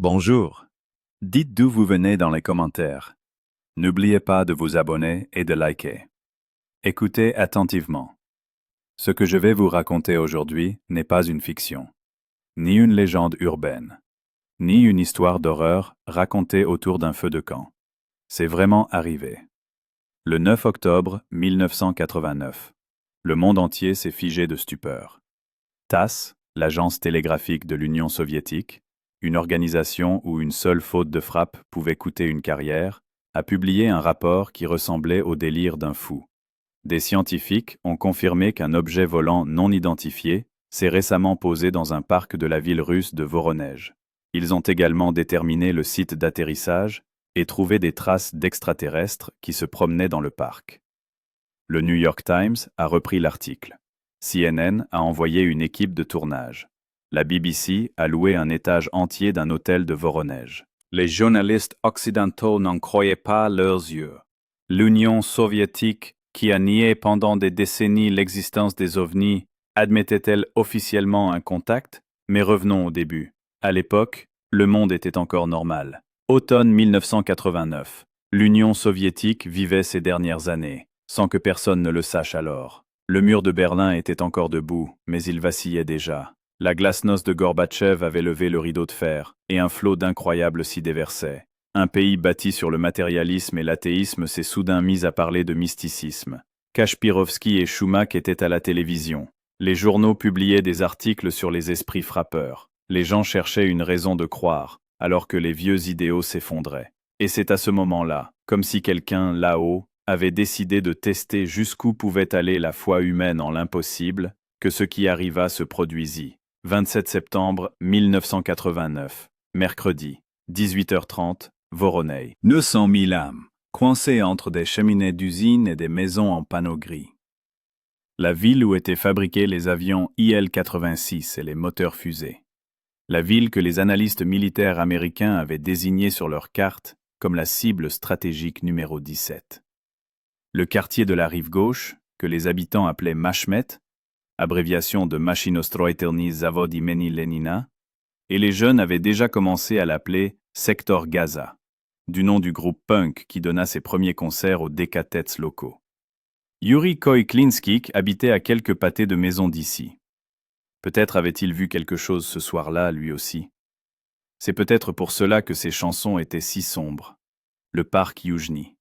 Bonjour. Dites d'où vous venez dans les commentaires. N'oubliez pas de vous abonner et de liker. Écoutez attentivement. Ce que je vais vous raconter aujourd'hui n'est pas une fiction, ni une légende urbaine, ni une histoire d'horreur racontée autour d'un feu de camp. C'est vraiment arrivé. Le 9 octobre 1989, le monde entier s'est figé de stupeur. TASS, l'agence télégraphique de l'Union soviétique, une organisation où une seule faute de frappe pouvait coûter une carrière, a publié un rapport qui ressemblait au délire d'un fou. Des scientifiques ont confirmé qu'un objet volant non identifié s'est récemment posé dans un parc de la ville russe de Voronej. Ils ont également déterminé le site d'atterrissage et trouvé des traces d'extraterrestres qui se promenaient dans le parc. Le New York Times a repris l'article. CNN a envoyé une équipe de tournage. La BBC a loué un étage entier d'un hôtel de Voronej. Les journalistes occidentaux n'en croyaient pas leurs yeux. L'Union soviétique, qui a nié pendant des décennies l'existence des ovnis, admettait-elle officiellement un contact? Mais revenons au début. À l'époque, le monde était encore normal. Automne 1989. L'Union soviétique vivait ses dernières années, sans que personne ne le sache alors. Le mur de Berlin était encore debout, mais il vacillait déjà. La glasnost de Gorbatchev avait levé le rideau de fer, et un flot d'incroyables s'y déversait. Un pays bâti sur le matérialisme et l'athéisme s'est soudain mis à parler de mysticisme. Kashpirovski et Schumack étaient à la télévision. Les journaux publiaient des articles sur les esprits frappeurs. Les gens cherchaient une raison de croire, alors que les vieux idéaux s'effondraient. Et c'est à ce moment-là, comme si quelqu'un, là-haut, avait décidé de tester jusqu'où pouvait aller la foi humaine en l'impossible, que ce qui arriva se produisit. 27 septembre 1989, mercredi, 18h30, Voronezh. 900 000 âmes, coincées entre des cheminées d'usines et des maisons en panneaux gris. La ville où étaient fabriqués les avions IL-86 et les moteurs fusées. La ville que les analystes militaires américains avaient désignée sur leur carte comme la cible stratégique numéro 17. Le quartier de la rive gauche, que les habitants appelaient Machmet, abréviation de Machinostrojitelny Zavod imeni Lenina, et les jeunes avaient déjà commencé à l'appeler Sector Gaza, du nom du groupe punk qui donna ses premiers concerts aux Decatets locaux. Yuri Koiklinski habitait à quelques pâtés de maisons d'ici. Peut-être avait-il vu quelque chose ce soir-là, lui aussi. C'est peut-être pour cela que ses chansons étaient si sombres. Le parc Youjny.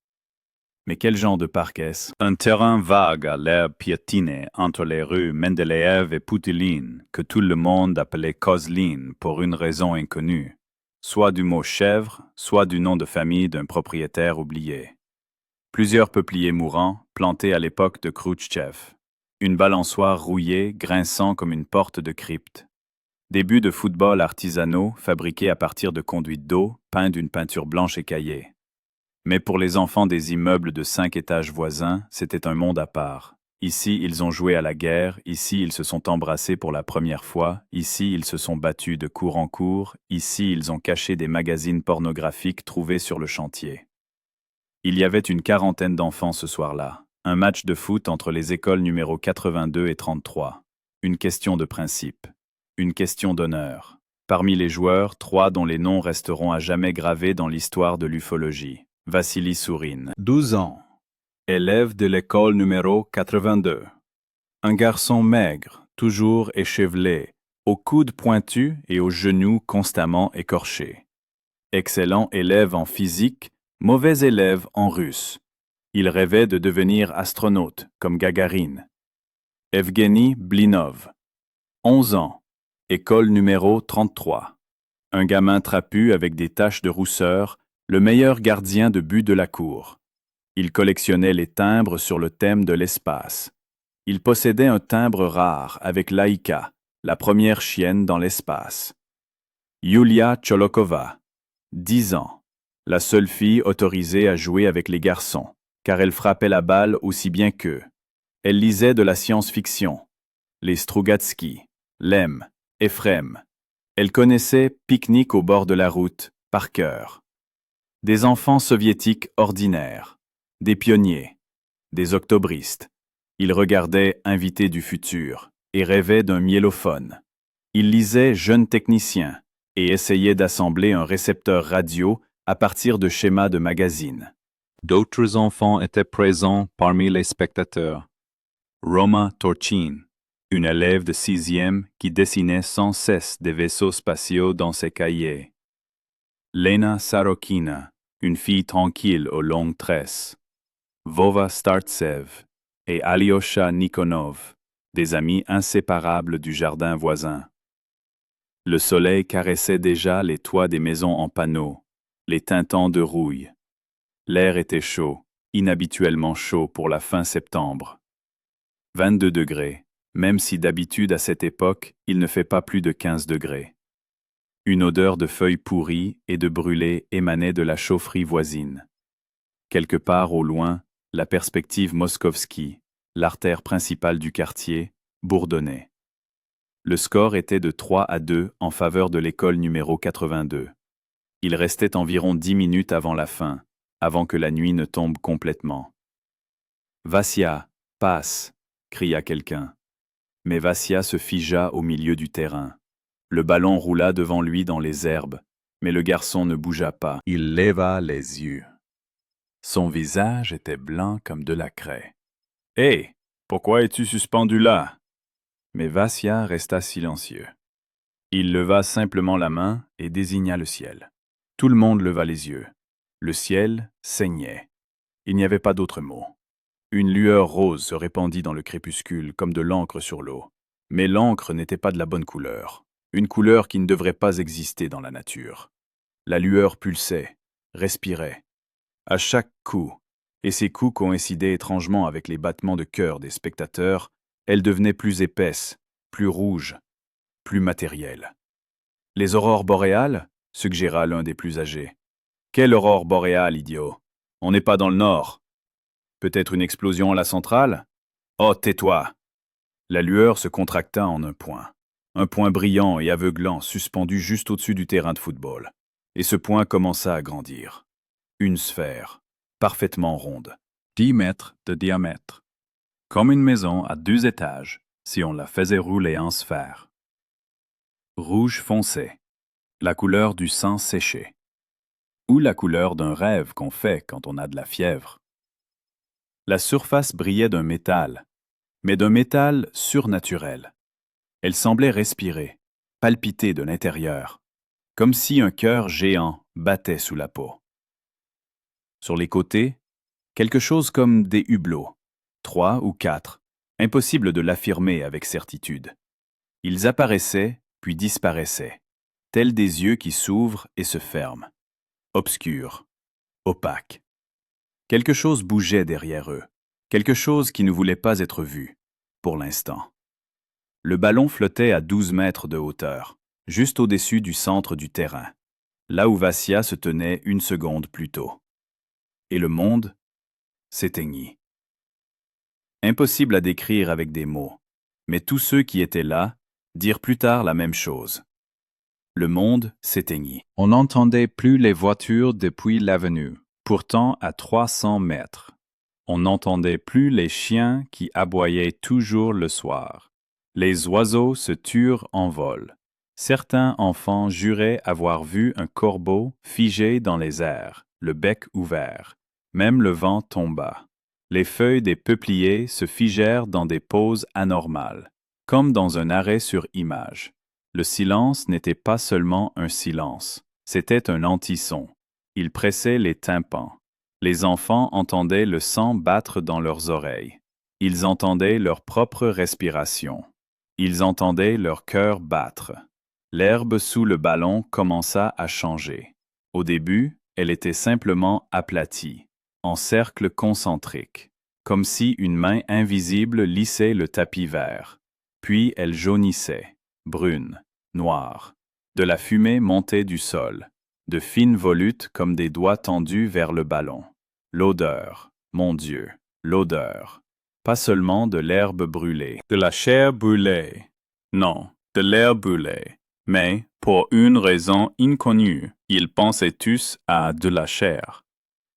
Mais quel genre de parc est-ce? Un terrain vague à l'herbe piétinée entre les rues Mendeleïev et Pouteline, que tout le monde appelait Kozline pour une raison inconnue, soit du mot chèvre, soit du nom de famille d'un propriétaire oublié. Plusieurs peupliers mourants, plantés à l'époque de Khrouchtchev. Une balançoire rouillée, grinçant comme une porte de crypte. Des buts de football artisanaux, fabriqués à partir de conduites d'eau, peints d'une peinture blanche écaillée. Mais pour les enfants des immeubles de 5 étages voisins, c'était un monde à part. Ici, ils ont joué à la guerre, ici, ils se sont embrassés pour la première fois, ici, ils se sont battus de cour en cour, ici, ils ont caché des magazines pornographiques trouvés sur le chantier. Il y avait une quarantaine d'enfants ce soir-là. Un match de foot entre les écoles numéro 82 et 33. Une question de principe. Une question d'honneur. Parmi les joueurs, 3 dont les noms resteront à jamais gravés dans l'histoire de l'ufologie. Vassili Sourine, 12 ans, élève de l'école numéro 82. Un garçon maigre, toujours échevelé, aux coudes pointus et aux genoux constamment écorchés. Excellent élève en physique, mauvais élève en russe. Il rêvait de devenir astronaute, comme Gagarine. Evgeny Blinov, 11 ans, école numéro 33. Un gamin trapu avec des taches de rousseur, le meilleur gardien de but de la cour. Il collectionnait les timbres sur le thème de l'espace. Il possédait un timbre rare avec Laïka, la première chienne dans l'espace. Yulia Cholokova, 10 ans, la seule fille autorisée à jouer avec les garçons, car elle frappait la balle aussi bien qu'eux. Elle lisait de la science-fiction, les Strugatsky, Lem, Ephrem. Elle connaissait Pique-nique au bord de la route, par cœur. Des enfants soviétiques ordinaires, des pionniers, des octobristes. Ils regardaient Invités du futur et rêvaient d'un myélophone. Ils lisaient Jeunes techniciens et essayait d'assembler un récepteur radio à partir de schémas de magazines. D'autres enfants étaient présents parmi les spectateurs. Roma Torchin, une élève de 6e qui dessinait sans cesse des vaisseaux spatiaux dans ses cahiers. Lena Sarokina, une fille tranquille aux longues tresses. Vova Startsev et Alyosha Nikonov, des amis inséparables du jardin voisin. Le soleil caressait déjà les toits des maisons en panneaux, les tintants de rouille. L'air était chaud, inhabituellement chaud pour la fin septembre. 22 degrés, même si d'habitude à cette époque, il ne fait pas plus de 15 degrés. Une odeur de feuilles pourries et de brûlées émanait de la chaufferie voisine. Quelque part au loin, la perspective Moskovski, l'artère principale du quartier, bourdonnait. Le score était de 3-2 en faveur de l'école numéro 82. Il restait environ 10 minutes avant la fin, avant que la nuit ne tombe complètement. « Vassia, passe !» cria quelqu'un. Mais Vassia se figea au milieu du terrain. Le ballon roula devant lui dans les herbes, mais le garçon ne bougea pas. Il leva les yeux. Son visage était blanc comme de la craie. « Hé, pourquoi es-tu suspendu là ?» Mais Vassia resta silencieux. Il leva simplement la main et désigna le ciel. Tout le monde leva les yeux. Le ciel saignait. Il n'y avait pas d'autre mot. Une lueur rose se répandit dans le crépuscule comme de l'encre sur l'eau. Mais l'encre n'était pas de la bonne couleur. Une couleur qui ne devrait pas exister dans la nature. La lueur pulsait, respirait. À chaque coup, et ces coups coïncidaient étrangement avec les battements de cœur des spectateurs, elle devenait plus épaisse, plus rouge, plus matérielle. « Les aurores boréales ?» suggéra l'un des plus âgés. « Quelle aurore boréale, idiot? On n'est pas dans le nord. Peut-être une explosion à la centrale? Oh, tais-toi !» La lueur se contracta en un point brillant et aveuglant suspendu juste au-dessus du terrain de football. Et ce point commença à grandir. Une sphère, parfaitement ronde, 10 mètres de diamètre. Comme une maison à 2 étages, si on la faisait rouler en sphère. Rouge foncé, la couleur du sang séché. Ou la couleur d'un rêve qu'on fait quand on a de la fièvre. La surface brillait d'un métal, mais d'un métal surnaturel. Elle semblait respirer, palpiter de l'intérieur, comme si un cœur géant battait sous la peau. Sur les côtés, quelque chose comme des hublots, 3 ou 4, impossible de l'affirmer avec certitude. Ils apparaissaient puis disparaissaient, tels des yeux qui s'ouvrent et se ferment, obscurs, opaques. Quelque chose bougeait derrière eux, quelque chose qui ne voulait pas être vu, pour l'instant. Le ballon flottait à 12 mètres de hauteur, juste au-dessus du centre du terrain, là où Vassia se tenait une seconde plus tôt. Et le monde s'éteignit. Impossible à décrire avec des mots, mais tous ceux qui étaient là dirent plus tard la même chose. Le monde s'éteignit. On n'entendait plus les voitures depuis l'avenue, pourtant à 300 mètres. On n'entendait plus les chiens qui aboyaient toujours le soir. Les oiseaux se turent en vol. Certains enfants juraient avoir vu un corbeau figé dans les airs, le bec ouvert. Même le vent tomba. Les feuilles des peupliers se figèrent dans des poses anormales, comme dans un arrêt sur image. Le silence n'était pas seulement un silence, c'était un anti-son. Il pressait les tympans. Les enfants entendaient le sang battre dans leurs oreilles. Ils entendaient leur propre respiration. Ils entendaient leur cœur battre. L'herbe sous le ballon commença à changer. Au début, elle était simplement aplatie, en cercle concentrique, comme si une main invisible lissait le tapis vert. Puis elle jaunissait, brune, noire. De la fumée montait du sol, de fines volutes comme des doigts tendus vers le ballon. L'odeur, mon Dieu, l'odeur. Pas seulement de l'herbe brûlée, de la chair brûlée. Non, de l'herbe brûlée. Mais, pour une raison inconnue, ils pensaient tous à de la chair.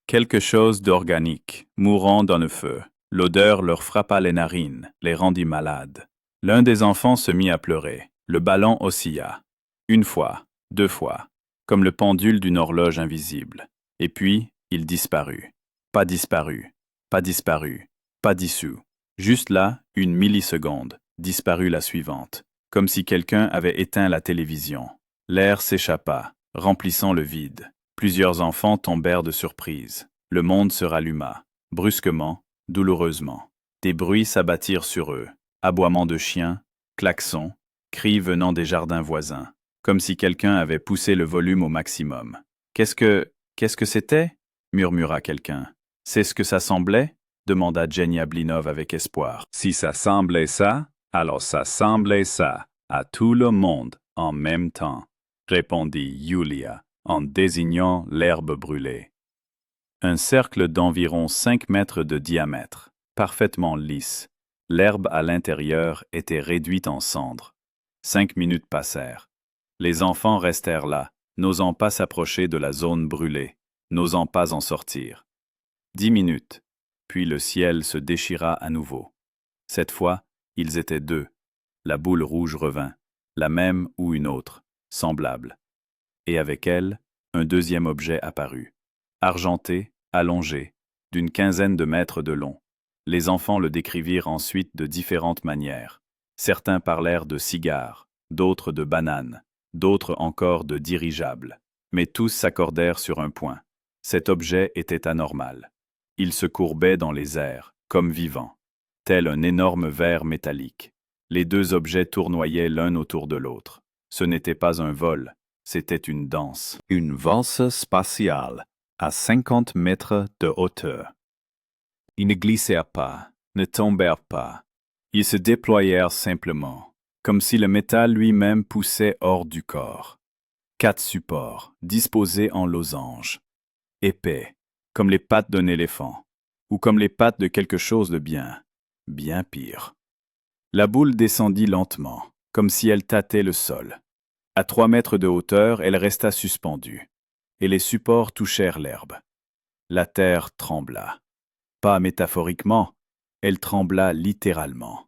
Quelque chose d'organique, mourant dans le feu. L'odeur leur frappa les narines, les rendit malades. L'un des enfants se mit à pleurer. Le ballon oscilla. Une fois, 2 fois, comme le pendule d'une horloge invisible. Et puis, il disparut. Pas disparu, pas disparu, pas dissous. Juste là, une milliseconde, disparut la suivante, comme si quelqu'un avait éteint la télévision. L'air s'échappa, remplissant le vide. Plusieurs enfants tombèrent de surprise. Le monde se ralluma, brusquement, douloureusement. Des bruits s'abattirent sur eux, aboiements de chiens, klaxons, cris venant des jardins voisins, comme si quelqu'un avait poussé le volume au maximum. Qu'est-ce que c'était? Murmura quelqu'un. C'est ce que ça semblait? Demanda Jenny Ablinov avec espoir. Si ça semblait ça, alors ça semblait ça, à tout le monde, en même temps, répondit Yulia, en désignant l'herbe brûlée. Un cercle d'environ 5 mètres de diamètre, parfaitement lisse. L'herbe à l'intérieur était réduite en cendres. 5 minutes passèrent. Les enfants restèrent là, n'osant pas s'approcher de la zone brûlée, n'osant pas en sortir. 10 minutes, puis le ciel se déchira à nouveau. Cette fois, ils étaient 2. La boule rouge revint, la même ou une autre, semblable. Et avec elle, un deuxième objet apparut, argenté, allongé, d'une quinzaine de mètres de long. Les enfants le décrivirent ensuite de différentes manières. Certains parlèrent de cigares, d'autres de bananes, d'autres encore de dirigeables. Mais tous s'accordèrent sur un point. Cet objet était anormal. Il se courbait dans les airs, comme vivant, tel un énorme verre métallique. Les 2 objets tournoyaient l'un autour de l'autre. Ce n'était pas un vol, c'était une danse. Une valse spatiale, à 50 mètres de hauteur. Ils ne glissèrent pas, ne tombèrent pas. Ils se déployèrent simplement, comme si le métal lui-même poussait hors du corps. 4 supports, disposés en losange, épais, comme les pattes d'un éléphant, ou comme les pattes de quelque chose de bien pire. La boule descendit lentement, comme si elle tâtait le sol. À 3 mètres de hauteur, elle resta suspendue, et les supports touchèrent l'herbe. La terre trembla. Pas métaphoriquement, elle trembla littéralement,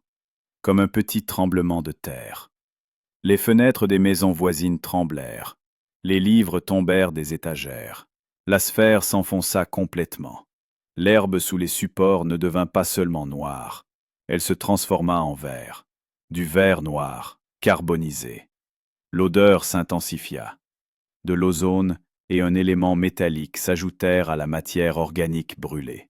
comme un petit tremblement de terre. Les fenêtres des maisons voisines tremblèrent. Les livres tombèrent des étagères. La sphère s'enfonça complètement. L'herbe sous les supports ne devint pas seulement noire. Elle se transforma en verre. Du verre noir, carbonisé. L'odeur s'intensifia. De l'ozone et un élément métallique s'ajoutèrent à la matière organique brûlée.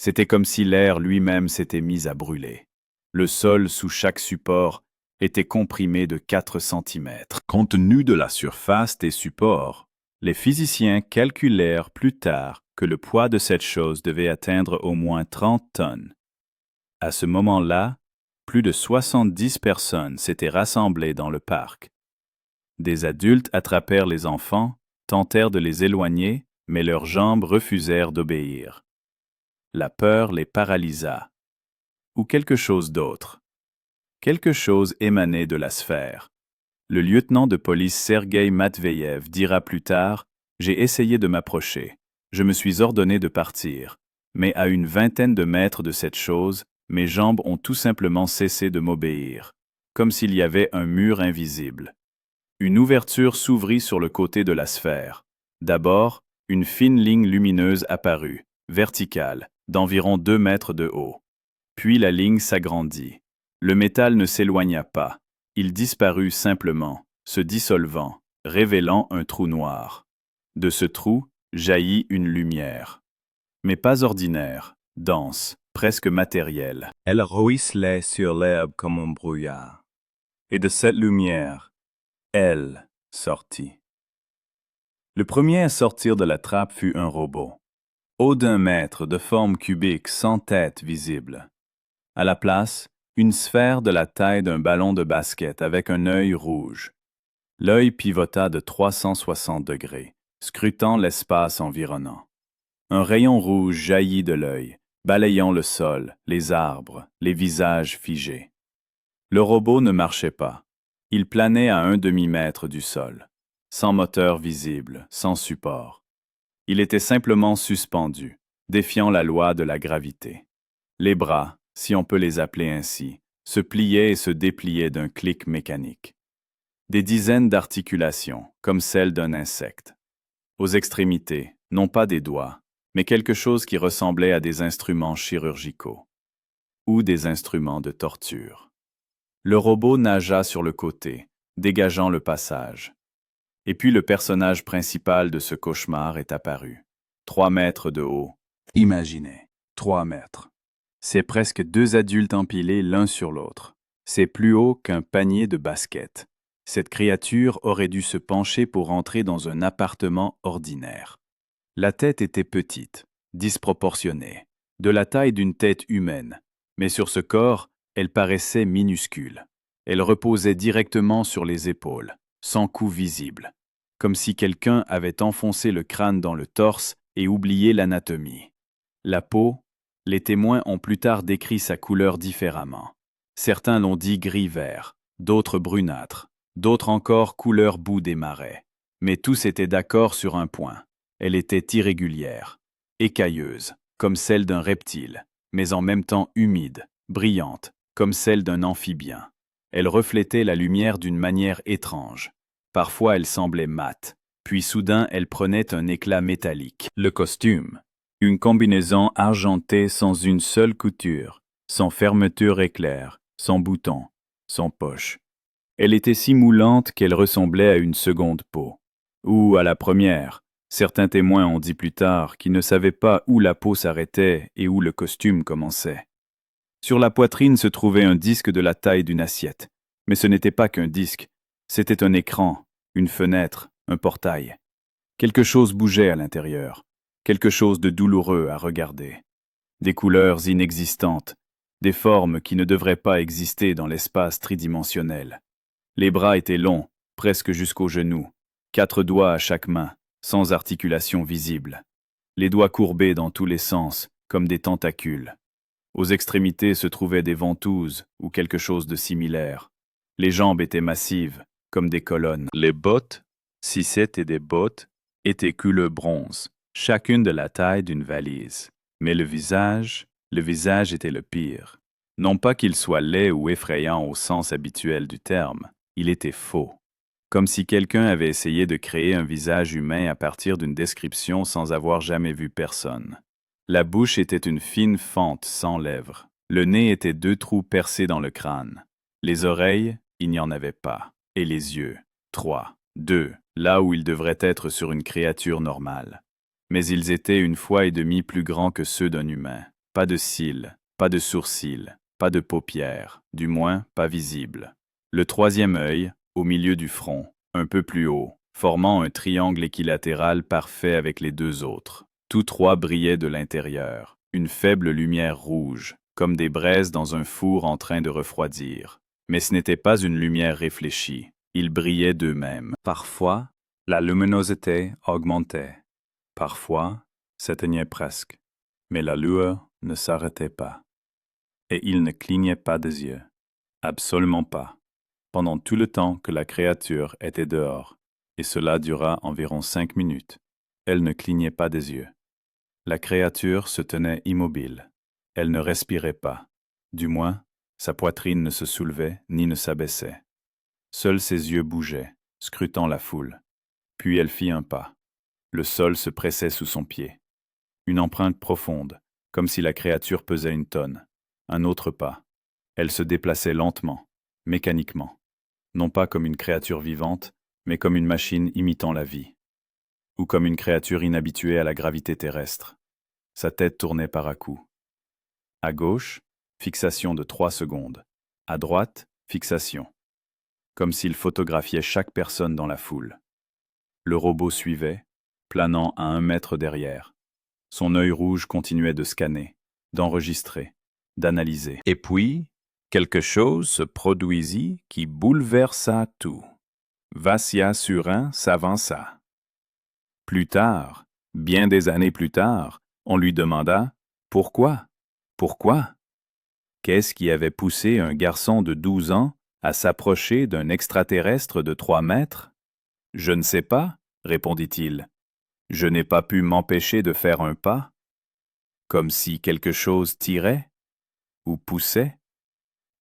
C'était comme si l'air lui-même s'était mis à brûler. Le sol sous chaque support était comprimé de 4 centimètres. Compte tenu de la surface des supports, les physiciens calculèrent plus tard que le poids de cette chose devait atteindre au moins 30 tonnes. À ce moment-là, plus de 70 personnes s'étaient rassemblées dans le parc. Des adultes attrapèrent les enfants, tentèrent de les éloigner, mais leurs jambes refusèrent d'obéir. La peur les paralysa. Ou quelque chose d'autre. Quelque chose émanait de la sphère. Le lieutenant de police Sergueï Matveyev dira plus tard « J'ai essayé de m'approcher. Je me suis ordonné de partir. Mais à une vingtaine de mètres de cette chose, mes jambes ont tout simplement cessé de m'obéir, comme s'il y avait un mur invisible. Une ouverture s'ouvrit sur le côté de la sphère. D'abord, une fine ligne lumineuse apparut, verticale, d'environ 2 mètres de haut. Puis la ligne s'agrandit. Le métal ne s'éloigna pas. Il disparut simplement, se dissolvant, révélant un trou noir. De ce trou jaillit une lumière. Mais pas ordinaire, dense, presque matérielle. Elle ruisselait sur l'herbe comme un brouillard. Et de cette lumière, elle sortit. Le premier à sortir de la trappe fut un robot. Haut d'1 mètre, de forme cubique, sans tête visible. À la place, une sphère de la taille d'un ballon de basket avec un œil rouge. L'œil pivota de 360 degrés, scrutant l'espace environnant. Un rayon rouge jaillit de l'œil, balayant le sol, les arbres, les visages figés. Le robot ne marchait pas. Il planait à 1 demi-mètre du sol, sans moteur visible, sans support. Il était simplement suspendu, défiant la loi de la gravité. Les bras, si on peut les appeler ainsi, se pliaient et se dépliaient d'un clic mécanique. Des dizaines d'articulations, comme celles d'un insecte. Aux extrémités, non pas des doigts, mais quelque chose qui ressemblait à des instruments chirurgicaux ou des instruments de torture. Le robot nagea sur le côté, dégageant le passage. Et puis le personnage principal de ce cauchemar est apparu. 3 mètres de haut. Imaginez, 3 mètres. C'est presque 2 adultes empilés l'un sur l'autre. C'est plus haut qu'un panier de basket. Cette créature aurait dû se pencher pour entrer dans un appartement ordinaire. La tête était petite, disproportionnée, de la taille d'une tête humaine, mais sur ce corps, elle paraissait minuscule. Elle reposait directement sur les épaules, sans cou visible, comme si quelqu'un avait enfoncé le crâne dans le torse et oublié l'anatomie. La peau, les témoins ont plus tard décrit sa couleur différemment. Certains l'ont dit gris-vert, d'autres brunâtre, d'autres encore couleur boue des marais. Mais tous étaient d'accord sur un point. Elle était irrégulière, écailleuse, comme celle d'un reptile, mais en même temps humide, brillante, comme celle d'un amphibien. Elle reflétait la lumière d'une manière étrange. Parfois elle semblait mate, puis soudain elle prenait un éclat métallique. Le costume. Une combinaison argentée sans une seule couture, sans fermeture éclair, sans bouton, sans poche. Elle était si moulante qu'elle ressemblait à une seconde peau. Ou à la première. Certains témoins ont dit plus tard qu'ils ne savaient pas où la peau s'arrêtait et où le costume commençait. Sur la poitrine se trouvait un disque de la taille d'une assiette. Mais ce n'était pas qu'un disque, c'était un écran, une fenêtre, un portail. Quelque chose bougeait à l'intérieur, quelque chose de douloureux à regarder. Des couleurs inexistantes, des formes qui ne devraient pas exister dans l'espace tridimensionnel. Les bras étaient longs, presque jusqu'aux genoux, 4 doigts à chaque main, sans articulation visible. Les doigts courbés dans tous les sens, comme des tentacules. Aux extrémités se trouvaient des ventouses ou quelque chose de similaire. Les jambes étaient massives, comme des colonnes. Les bottes, si c'était des bottes, étaient couleur bronze, chacune de la taille d'une valise. Mais le visage était le pire. Non pas qu'il soit laid ou effrayant au sens habituel du terme, il était faux. Comme si quelqu'un avait essayé de créer un visage humain à partir d'une description sans avoir jamais vu personne. La bouche était une fine fente sans lèvres. Le nez était 2 trous percés dans le crâne. Les oreilles, il n'y en avait pas. Et les yeux, 3, 2, là où ils devraient être sur une créature normale. Mais ils étaient 1,5 fois plus grands que ceux d'un humain. Pas de cils, pas de sourcils, pas de paupières, du moins pas visibles. Le 3e œil, au milieu du front, un peu plus haut, formant un triangle équilatéral parfait avec les 2 autres. Tous 3 brillaient de l'intérieur, une faible lumière rouge, comme des braises dans un four en train de refroidir. Mais ce n'était pas une lumière réfléchie, ils brillaient d'eux-mêmes. Parfois, la luminosité augmentait. Parfois, s'éteignait presque. Mais la lueur ne s'arrêtait pas. Et ils ne clignaient pas des yeux. Absolument pas. Pendant tout le temps que la créature était dehors, et cela dura environ 5 minutes. Elle ne clignait pas des yeux. La créature se tenait immobile. Elle ne respirait pas. Du moins, sa poitrine ne se soulevait ni ne s'abaissait. Seuls ses yeux bougeaient, scrutant la foule. Puis elle fit un pas. Le sol se pressait sous son pied. Une empreinte profonde, comme si la créature pesait 1 tonne. Un autre pas. Elle se déplaçait lentement, mécaniquement. Non pas comme une créature vivante, mais comme une machine imitant la vie. Ou comme une créature inhabituée à la gravité terrestre. Sa tête tournait par à-coups. À gauche, fixation de 3 secondes. À droite, fixation. Comme s'il photographiait chaque personne dans la foule. Le robot suivait, planant à 1 mètre derrière. Son œil rouge continuait de scanner, d'enregistrer, d'analyser. Et puis, quelque chose se produisit qui bouleversa tout. Vassia Surin s'avança. Plus tard, bien des années plus tard, on lui demanda « Pourquoi? Pourquoi? » Qu'est-ce qui avait poussé un garçon de 12 ans à s'approcher d'un extraterrestre de 3 mètres? « Je ne sais pas, » répondit-il. « Je n'ai pas pu m'empêcher de faire un pas. » Comme si quelque chose tirait, ou poussait,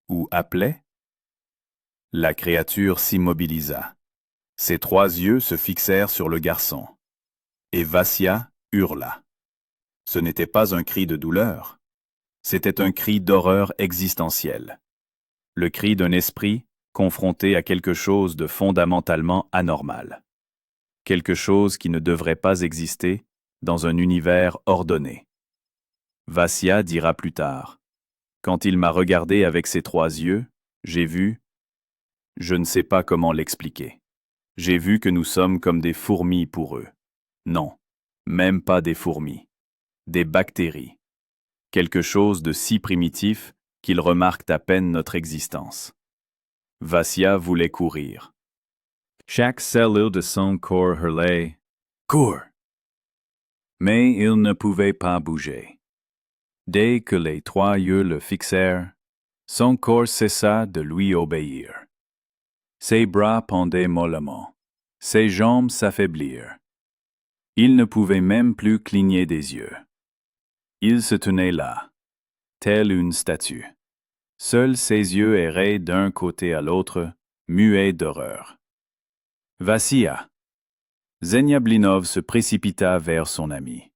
ou appelait. La créature s'immobilisa. Ses 3 yeux se fixèrent sur le garçon. Et Vassia hurla. Ce n'était pas un cri de douleur. C'était un cri d'horreur existentielle. Le cri d'un esprit confronté à quelque chose de fondamentalement anormal. Quelque chose qui ne devrait pas exister dans un univers ordonné. Vassia dira plus tard. Quand il m'a regardé avec ses 3 yeux, j'ai vu... Je ne sais pas comment l'expliquer. J'ai vu que nous sommes comme des fourmis pour eux. Non, même pas des fourmis. Des bactéries. Quelque chose de si primitif qu'ils remarquent à peine notre existence. Vassia voulait courir. Chaque cellule de son corps hurlait « Cours !» Mais il ne pouvait pas bouger. Dès que les 3 yeux le fixèrent, son corps cessa de lui obéir. Ses bras pendaient mollement, ses jambes s'affaiblirent. Il ne pouvait même plus cligner des yeux. Il se tenait là, tel une statue. Seuls ses yeux erraient d'un côté à l'autre, muets d'horreur. « Vassia !» Zeniablinov se précipita vers son ami.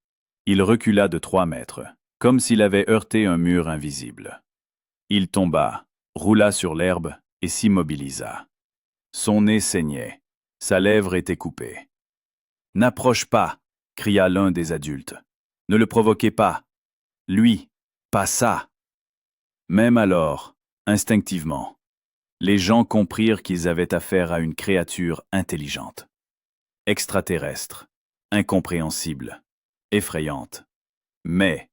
Il recula de 3 mètres, comme s'il avait heurté un mur invisible. Il tomba, roula sur l'herbe et s'immobilisa. Son nez saignait, sa lèvre était coupée. « N'approche pas !» cria l'un des adultes. « Ne le provoquez pas ! Lui, pas ça !» Même alors, instinctivement, les gens comprirent qu'ils avaient affaire à une créature intelligente. Extraterrestre, incompréhensible, effrayante, mais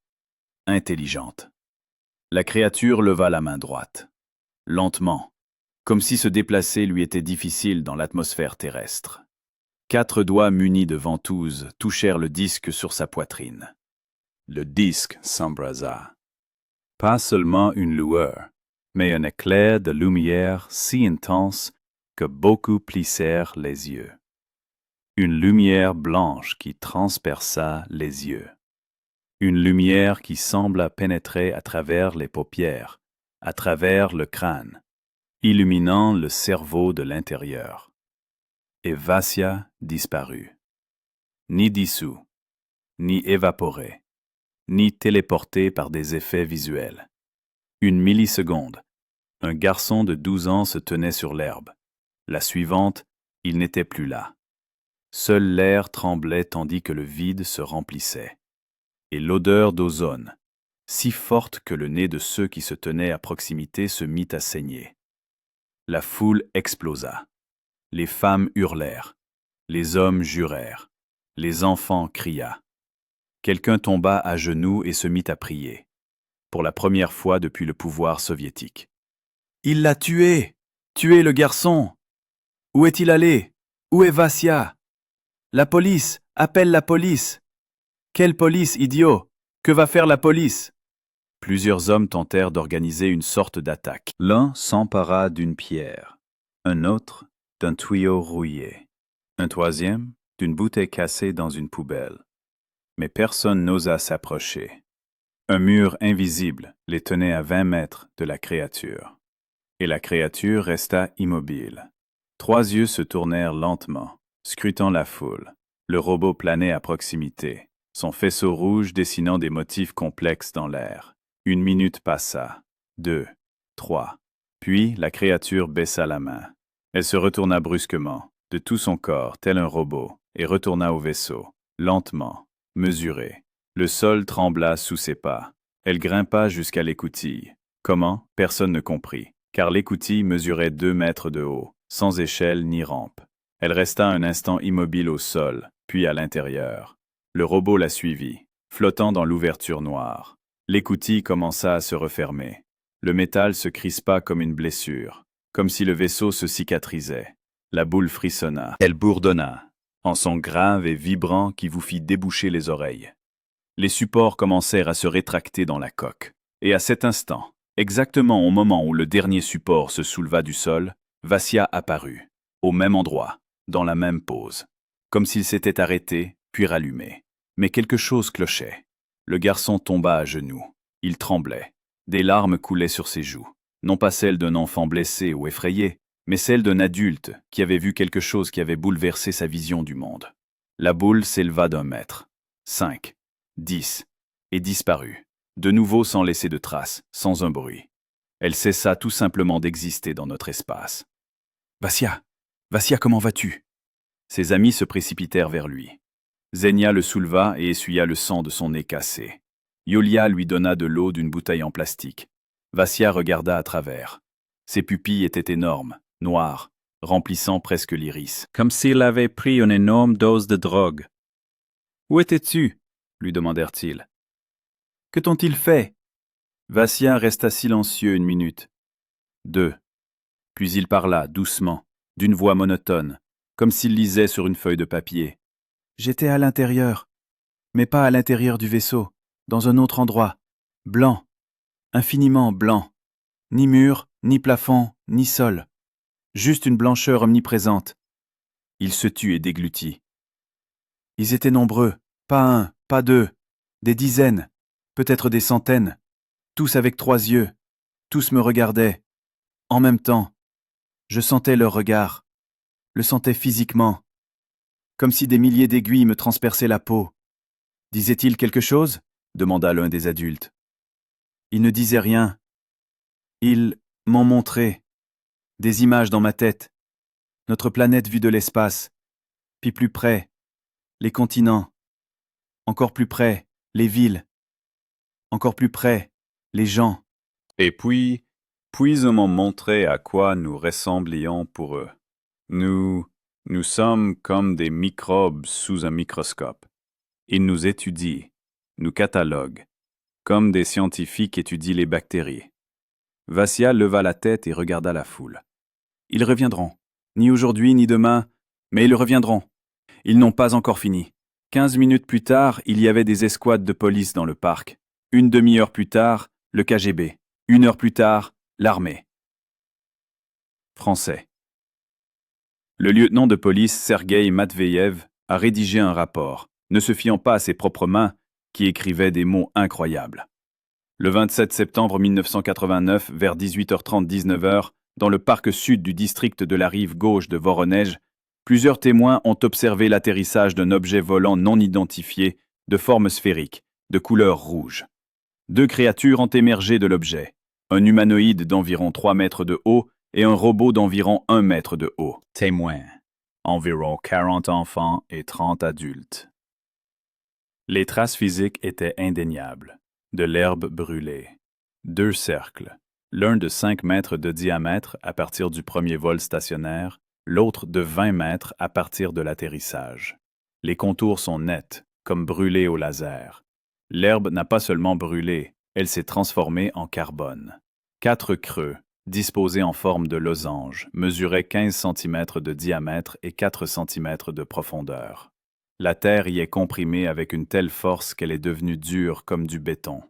intelligente. La créature leva la main droite, lentement, comme si se déplacer lui était difficile dans l'atmosphère terrestre. 4 doigts munis de ventouses touchèrent le disque sur sa poitrine. Le disque s'embrasa. Pas seulement une lueur, mais un éclair de lumière si intense que beaucoup plissèrent les yeux. Une lumière blanche qui transperça les yeux. Une lumière qui sembla pénétrer à travers les paupières, à travers le crâne, illuminant le cerveau de l'intérieur. Et Vassia disparut. Ni dissous, ni évaporé, ni téléporté par des effets visuels. Une milliseconde, un garçon de 12 ans se tenait sur l'herbe. La suivante, il n'était plus là. Seul l'air tremblait tandis que le vide se remplissait. Et l'odeur d'ozone, si forte que le nez de ceux qui se tenaient à proximité se mit à saigner. La foule explosa. Les femmes hurlèrent. Les hommes jurèrent. Les enfants crient. Quelqu'un tomba à genoux et se mit à prier. Pour la première fois depuis le pouvoir soviétique. « Il l'a tué! Tué le garçon! Où est-il allé? Où est Vassia? La police! Appelle la police! Quelle police, idiot? Que va faire la police? » Plusieurs hommes tentèrent d'organiser une sorte d'attaque. L'un s'empara d'une pierre, un autre d'un tuyau rouillé, un troisième d'une bouteille cassée dans une poubelle. Mais personne n'osa s'approcher. Un mur invisible les tenait à 20 mètres de la créature. Et la créature resta immobile. 3 yeux se tournèrent lentement, scrutant la foule. Le robot planait à proximité, son faisceau rouge dessinant des motifs complexes dans l'air. 1 minute passa, 2, 3. Puis la créature baissa la main. Elle se retourna brusquement, de tout son corps, tel un robot, et retourna au vaisseau, lentement, mesurée. Le sol trembla sous ses pas. Elle grimpa jusqu'à l'écoutille. Comment? Personne ne comprit, car l'écoutille mesurait 2 mètres de haut, sans échelle ni rampe. Elle resta un instant immobile au sol, puis à l'intérieur. Le robot la suivit, flottant dans l'ouverture noire. L'écoutille commença à se refermer. Le métal se crispa comme une blessure, comme si le vaisseau se cicatrisait. La boule frissonna. Elle bourdonna, en son grave et vibrant qui vous fit déboucher les oreilles. Les supports commencèrent à se rétracter dans la coque. Et à cet instant, exactement au moment où le dernier support se souleva du sol, Vassia apparut, au même endroit, dans la même pose, comme s'il s'était arrêté, puis rallumé. Mais quelque chose clochait. Le garçon tomba à genoux. Il tremblait. Des larmes coulaient sur ses joues, non pas celles d'un enfant blessé ou effrayé, mais celle d'un adulte qui avait vu quelque chose qui avait bouleversé sa vision du monde. La boule s'éleva d'1 mètre, 5, 10, et disparut, de nouveau sans laisser de traces, sans un bruit. Elle cessa tout simplement d'exister dans notre espace. « Vassia, Vassia, comment vas-tu » Ses amis se précipitèrent vers lui. Xenia le souleva et essuya le sang de son nez cassé. Yulia lui donna de l'eau d'une bouteille en plastique. Vassia regarda à travers. Ses pupilles étaient énormes, noires, remplissant presque l'iris, comme s'il avait pris une énorme dose de drogue. « Où étais-tu » lui demandèrent-ils. « Que t'ont-ils fait » Vassia resta silencieux 1 minute. 2. Puis il parla, doucement, d'une voix monotone, comme s'il lisait sur une feuille de papier. « J'étais à l'intérieur, mais pas à l'intérieur du vaisseau, dans un autre endroit, blanc, infiniment blanc, ni mur, ni plafond, ni sol, juste une blancheur omniprésente. » Il se tut et déglutit. Ils étaient nombreux, pas 1, pas 2, des dizaines, peut-être des centaines, tous avec 3 yeux, tous me regardaient, en même temps. Je sentais leur regard, le sentais physiquement, comme si des milliers d'aiguilles me transperçaient la peau. « Disait-il quelque chose » demanda l'un des adultes. Il ne disait rien. Ils m'ont montré des images dans ma tête, notre planète vue de l'espace, puis plus près, les continents, encore plus près, les villes, encore plus près, les gens. Et puis ils m'ont montré à quoi nous ressemblions pour eux. Nous sommes comme des microbes sous un microscope. Ils nous étudient, nous cataloguent, comme des scientifiques étudient les bactéries. Vassia leva la tête et regarda la foule. Ils reviendront, ni aujourd'hui ni demain, mais ils reviendront. Ils n'ont pas encore fini. 15 minutes plus tard, il y avait des escouades de police dans le parc. 1 demi-heure plus tard, le KGB. 1 heure plus tard, l'armée. Français. Le lieutenant de police Sergueï Matveyev a rédigé un rapport, ne se fiant pas à ses propres mains, qui écrivait des mots incroyables. Le 27 septembre 1989, vers 18h30-19h, dans le parc sud du district de la rive gauche de Voronej, plusieurs témoins ont observé l'atterrissage d'un objet volant non identifié, de forme sphérique, de couleur rouge. 2 créatures ont émergé de l'objet, un humanoïde d'environ 3 mètres de haut et un robot d'environ 1 mètre de haut. Témoins. Environ 40 enfants et 30 adultes. Les traces physiques étaient indéniables. De l'herbe brûlée. 2 cercles, l'un de 5 mètres de diamètre à partir du premier vol stationnaire, l'autre de 20 mètres à partir de l'atterrissage. Les contours sont nets, comme brûlés au laser. L'herbe n'a pas seulement brûlé, elle s'est transformée en carbone. 4 creux, disposés en forme de losange, mesuraient 15 cm de diamètre et 4 cm de profondeur. La terre y est comprimée avec une telle force qu'elle est devenue dure comme du béton.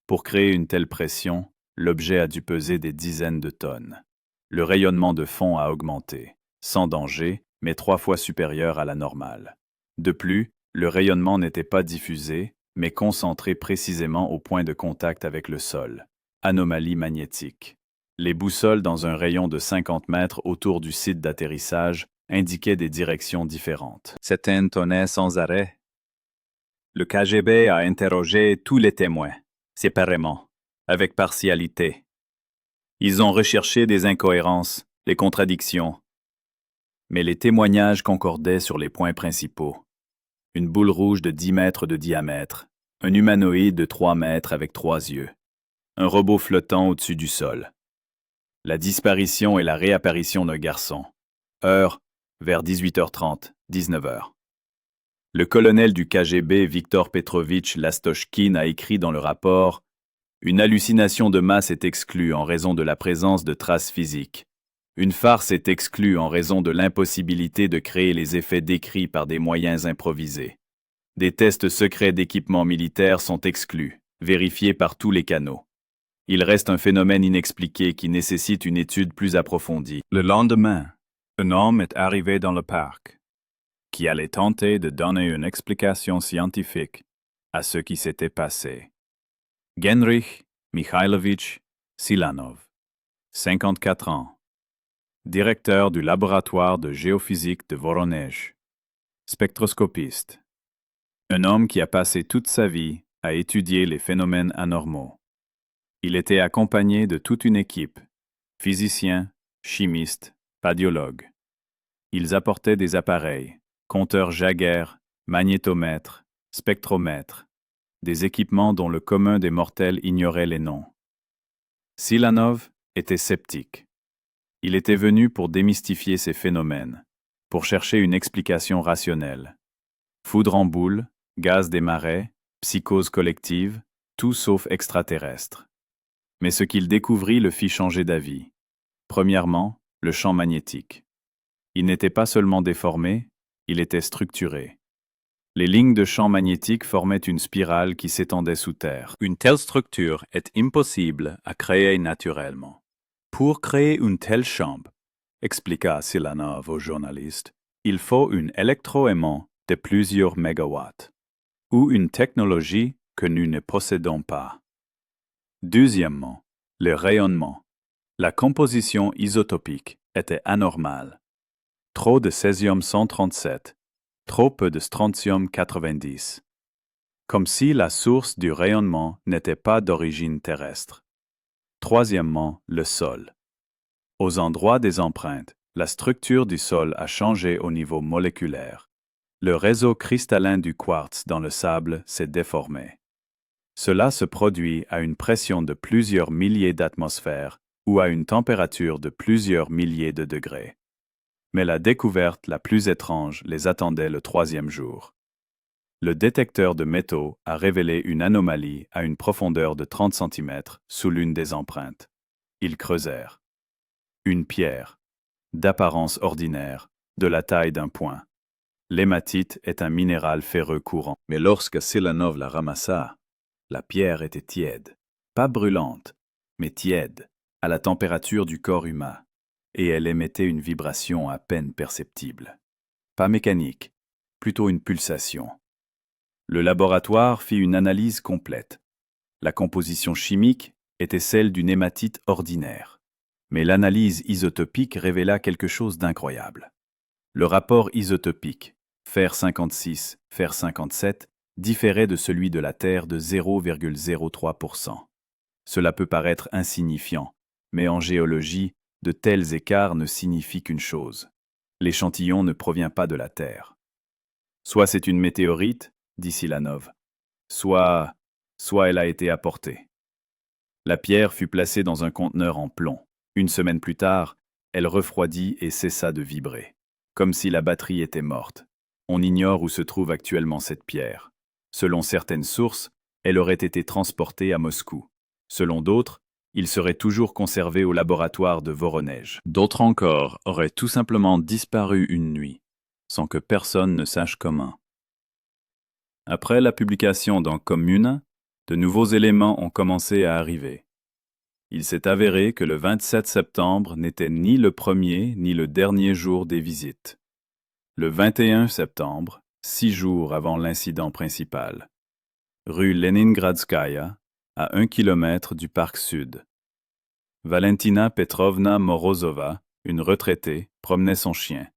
Pour créer une telle pression, l'objet a dû peser des dizaines de tonnes. Le rayonnement de fond a augmenté, sans danger, mais 3 fois supérieur à la normale. De plus, le rayonnement n'était pas diffusé, mais concentré précisément au point de contact avec le sol. Anomalie magnétique. Les boussoles dans un rayon de 50 mètres autour du site d'atterrissage indiquaient des directions différentes. Certaines tonnaient sans arrêt. Le KGB a interrogé tous les témoins, séparément, avec partialité. Ils ont recherché des incohérences, des contradictions. Mais les témoignages concordaient sur les points principaux. Une boule rouge de 10 mètres de diamètre, un humanoïde de 3 mètres avec 3 yeux, un robot flottant au-dessus du sol. La disparition et la réapparition d'un garçon. Heure, vers 18h30, 19h. Le colonel du KGB Viktor Petrovitch Lastochkin a écrit dans le rapport « Une hallucination de masse est exclue en raison de la présence de traces physiques. Une farce est exclue en raison de l'impossibilité de créer les effets décrits par des moyens improvisés. Des tests secrets d'équipement militaire sont exclus, vérifiés par tous les canaux. Il reste un phénomène inexpliqué qui nécessite une étude plus approfondie. » Le lendemain, un homme est arrivé dans le parc, qui allait tenter de donner une explication scientifique à ce qui s'était passé. Genrich Mikhailovich Silanov, 54 ans, directeur du laboratoire de géophysique de Voronej, spectroscopiste. Un homme qui a passé toute sa vie à étudier les phénomènes anormaux. Il était accompagné de toute une équipe, physiciens, chimistes, radiologues. Ils apportaient des appareils, compteurs Jaeger, magnétomètres, spectromètres, des équipements dont le commun des mortels ignorait les noms. Silanov était sceptique. Il était venu pour démystifier ces phénomènes, pour chercher une explication rationnelle. Foudre en boule, gaz des marais, psychose collective, tout sauf extraterrestre. Mais ce qu'il découvrit le fit changer d'avis. Premièrement, le champ magnétique. Il n'était pas seulement déformé, il était structuré. Les lignes de champ magnétique formaient une spirale qui s'étendait sous terre. Une telle structure est impossible à créer naturellement. Pour créer une telle chambre, expliqua Silanov au journaliste, il faut un électroaimant de plusieurs mégawatts, ou une technologie que nous ne possédons pas. Deuxièmement, le rayonnement. La composition isotopique était anormale. Trop de césium-137, trop peu de strontium-90. Comme si la source du rayonnement n'était pas d'origine terrestre. Troisièmement, le sol. Aux endroits des empreintes, la structure du sol a changé au niveau moléculaire. Le réseau cristallin du quartz dans le sable s'est déformé. Cela se produit à une pression de plusieurs milliers d'atmosphères ou à une température de plusieurs milliers de degrés. Mais la découverte la plus étrange les attendait le troisième jour. Le détecteur de métaux a révélé une anomalie à une profondeur de 30 cm sous l'une des empreintes. Ils creusèrent. Une pierre, d'apparence ordinaire, de la taille d'un poing. L'hématite est un minéral ferreux courant. Mais lorsque Silanov la ramassa, la pierre était tiède, pas brûlante, mais tiède, à la température du corps humain, et elle émettait une vibration à peine perceptible. Pas mécanique, plutôt une pulsation. Le laboratoire fit une analyse complète. La composition chimique était celle d'une hématite ordinaire. Mais l'analyse isotopique révéla quelque chose d'incroyable. Le rapport isotopique, fer 56, fer 57, différait de celui de la Terre de 0,03%. Cela peut paraître insignifiant, mais en géologie, de tels écarts ne signifient qu'une chose. L'échantillon ne provient pas de la Terre. Soit c'est une météorite, dit Silanov, soit elle a été apportée. La pierre fut placée dans un conteneur en plomb. Une semaine plus tard, elle refroidit et cessa de vibrer, comme si la batterie était morte. On ignore où se trouve actuellement cette pierre. Selon certaines sources, elle aurait été transportée à Moscou. Selon d'autres, il serait toujours conservé au laboratoire de Voronej. D'autres encore auraient tout simplement disparu une nuit, sans que personne ne sache comment. Après la publication dans Commune, de nouveaux éléments ont commencé à arriver. Il s'est avéré que le 27 septembre n'était ni le premier ni le dernier jour des visites. Le 21 septembre, 6 jours avant l'incident principal. Rue Leningradskaya, à 1 kilomètre du parc sud. Valentina Petrovna Morozova, une retraitée, promenait son chien.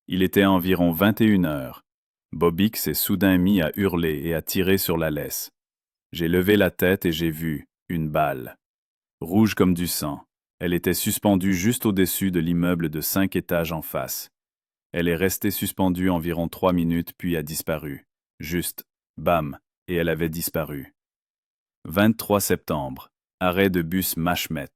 Il était environ 21 heures. Bobik s'est soudain mis à hurler et à tirer sur la laisse. J'ai levé la tête et j'ai vu une balle. Rouge comme du sang. Elle était suspendue juste au-dessus de l'immeuble de 5 étages en face. Elle est restée suspendue environ 3 minutes puis a disparu. Juste, bam, et elle avait disparu. 23 septembre, arrêt de bus Machmet.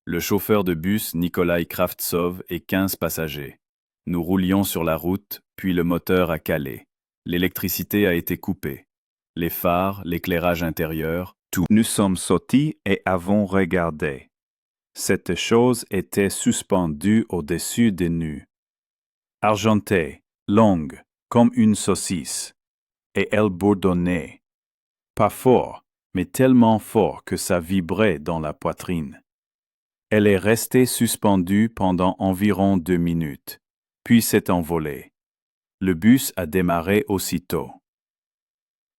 Le chauffeur de bus Nikolai Kravtsov et 15 passagers. Nous roulions sur la route, puis le moteur a calé. L'électricité a été coupée. Les phares, l'éclairage intérieur, tout. Nous sommes sortis et avons regardé. Cette chose était suspendue au-dessus de nous. Argentée, longue, comme une saucisse. Et elle bourdonnait. Pas fort, mais tellement fort que ça vibrait dans la poitrine. Elle est restée suspendue pendant environ 2 minutes, puis s'est envolée. Le bus a démarré aussitôt.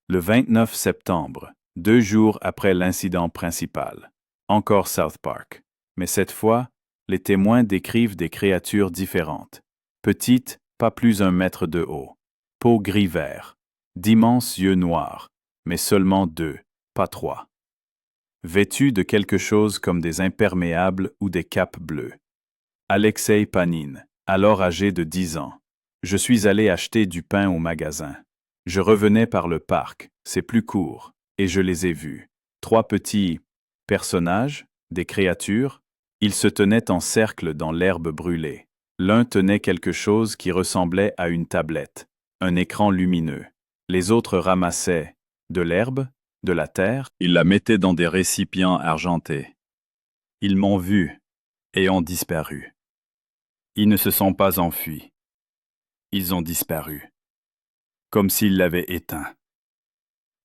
Le 29 septembre, 2 jours après l'incident principal, encore South Park, mais cette fois, les témoins décrivent des créatures différentes. Petites, pas plus d'un mètre de haut. Peau gris-vert. D'immenses yeux noirs, mais seulement 2, pas 3. Vêtus de quelque chose comme des imperméables ou des capes bleues. Alexei Panine, alors âgé de 10 ans. Je suis allé acheter du pain au magasin. Je revenais par le parc, c'est plus court, et je les ai vus. 3 petits personnages, des créatures. Ils se tenaient en cercle dans l'herbe brûlée. L'un tenait quelque chose qui ressemblait à une tablette, un écran lumineux. Les autres ramassaient de l'herbe, de la terre. Ils la mettaient dans des récipients argentés. Ils m'ont vu et ont disparu. Ils ne se sont pas enfuis. Ils ont disparu. Comme s'ils l'avaient éteint.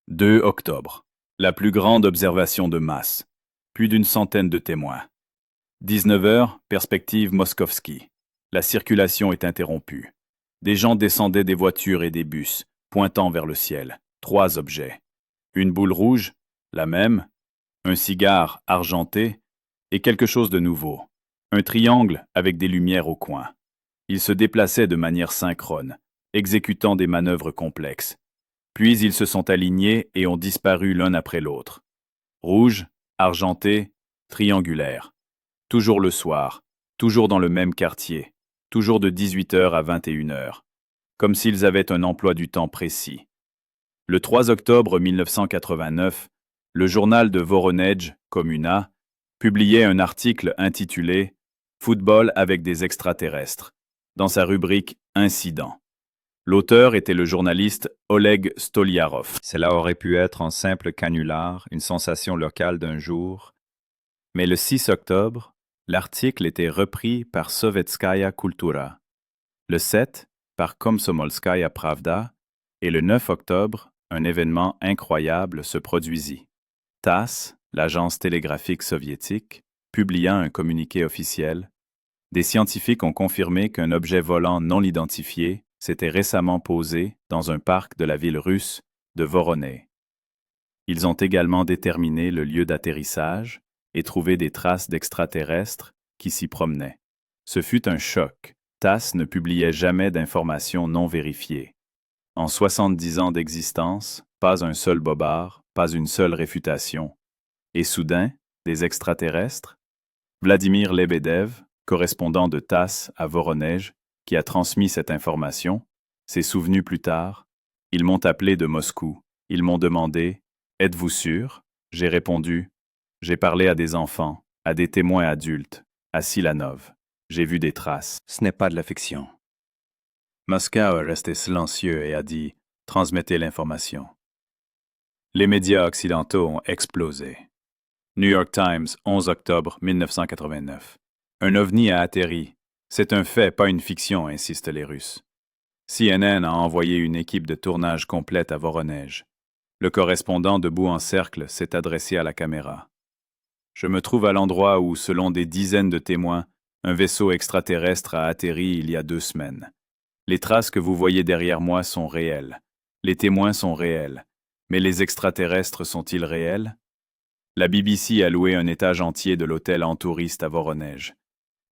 2 octobre. La plus grande observation de masse. Plus d'une centaine de témoins. 19 heures, perspective Moskovski. La circulation est interrompue. Des gens descendaient des voitures et des bus, pointant vers le ciel. 3 objets. Une boule rouge, la même, un cigare argenté et quelque chose de nouveau. Un triangle avec des lumières au coin. Ils se déplaçaient de manière synchrone, exécutant des manœuvres complexes. Puis ils se sont alignés et ont disparu l'un après l'autre. Rouge, argenté, triangulaire. Toujours le soir, toujours dans le même quartier, toujours de 18h à 21h, comme s'ils avaient un emploi du temps précis. Le 3 octobre 1989, le journal de Voronej, Comuna, publiait un article intitulé « Football avec des extraterrestres » dans sa rubrique « Incident ». L'auteur était le journaliste Oleg Stoliarov. Cela aurait pu être un simple canular, une sensation locale d'un jour. Mais le 6 octobre, l'article était repris par Sovetskaya Kultura. Le 7, par Komsomolskaya Pravda. Et le 9 octobre, un événement incroyable se produisit. TASS, l'agence télégraphique soviétique, publia un communiqué officiel. Des scientifiques ont confirmé qu'un objet volant non identifié s'était récemment posé dans un parc de la ville russe de Voronezh. Ils ont également déterminé le lieu d'atterrissage et trouvé des traces d'extraterrestres qui s'y promenaient. Ce fut un choc. TASS ne publiait jamais d'informations non vérifiées. En 70 ans d'existence, pas un seul bobard, pas une seule réfutation. Et soudain, des extraterrestres? Vladimir Lebedev, correspondant de TASS à Voronezh, qui a transmis cette information, s'est souvenu plus tard. Ils m'ont appelé de Moscou. Ils m'ont demandé « Êtes-vous sûr ?» J'ai répondu « J'ai parlé à des enfants, à des témoins adultes, à Silanov. J'ai vu des traces. Ce n'est pas de la fiction. » Moscou est resté silencieux et a dit « Transmettez l'information. » Les médias occidentaux ont explosé. New York Times, 11 octobre 1989. Un ovni a atterri. C'est un fait, pas une fiction, insistent les Russes. CNN a envoyé une équipe de tournage complète à Voronezh. Le correspondant debout en cercle s'est adressé à la caméra. Je me trouve à l'endroit où, selon des dizaines de témoins, un vaisseau extraterrestre a atterri il y a 2 semaines. Les traces que vous voyez derrière moi sont réelles. Les témoins sont réels. Mais les extraterrestres sont-ils réels? La BBC a loué un étage entier de l'hôtel en touriste à Voronezh.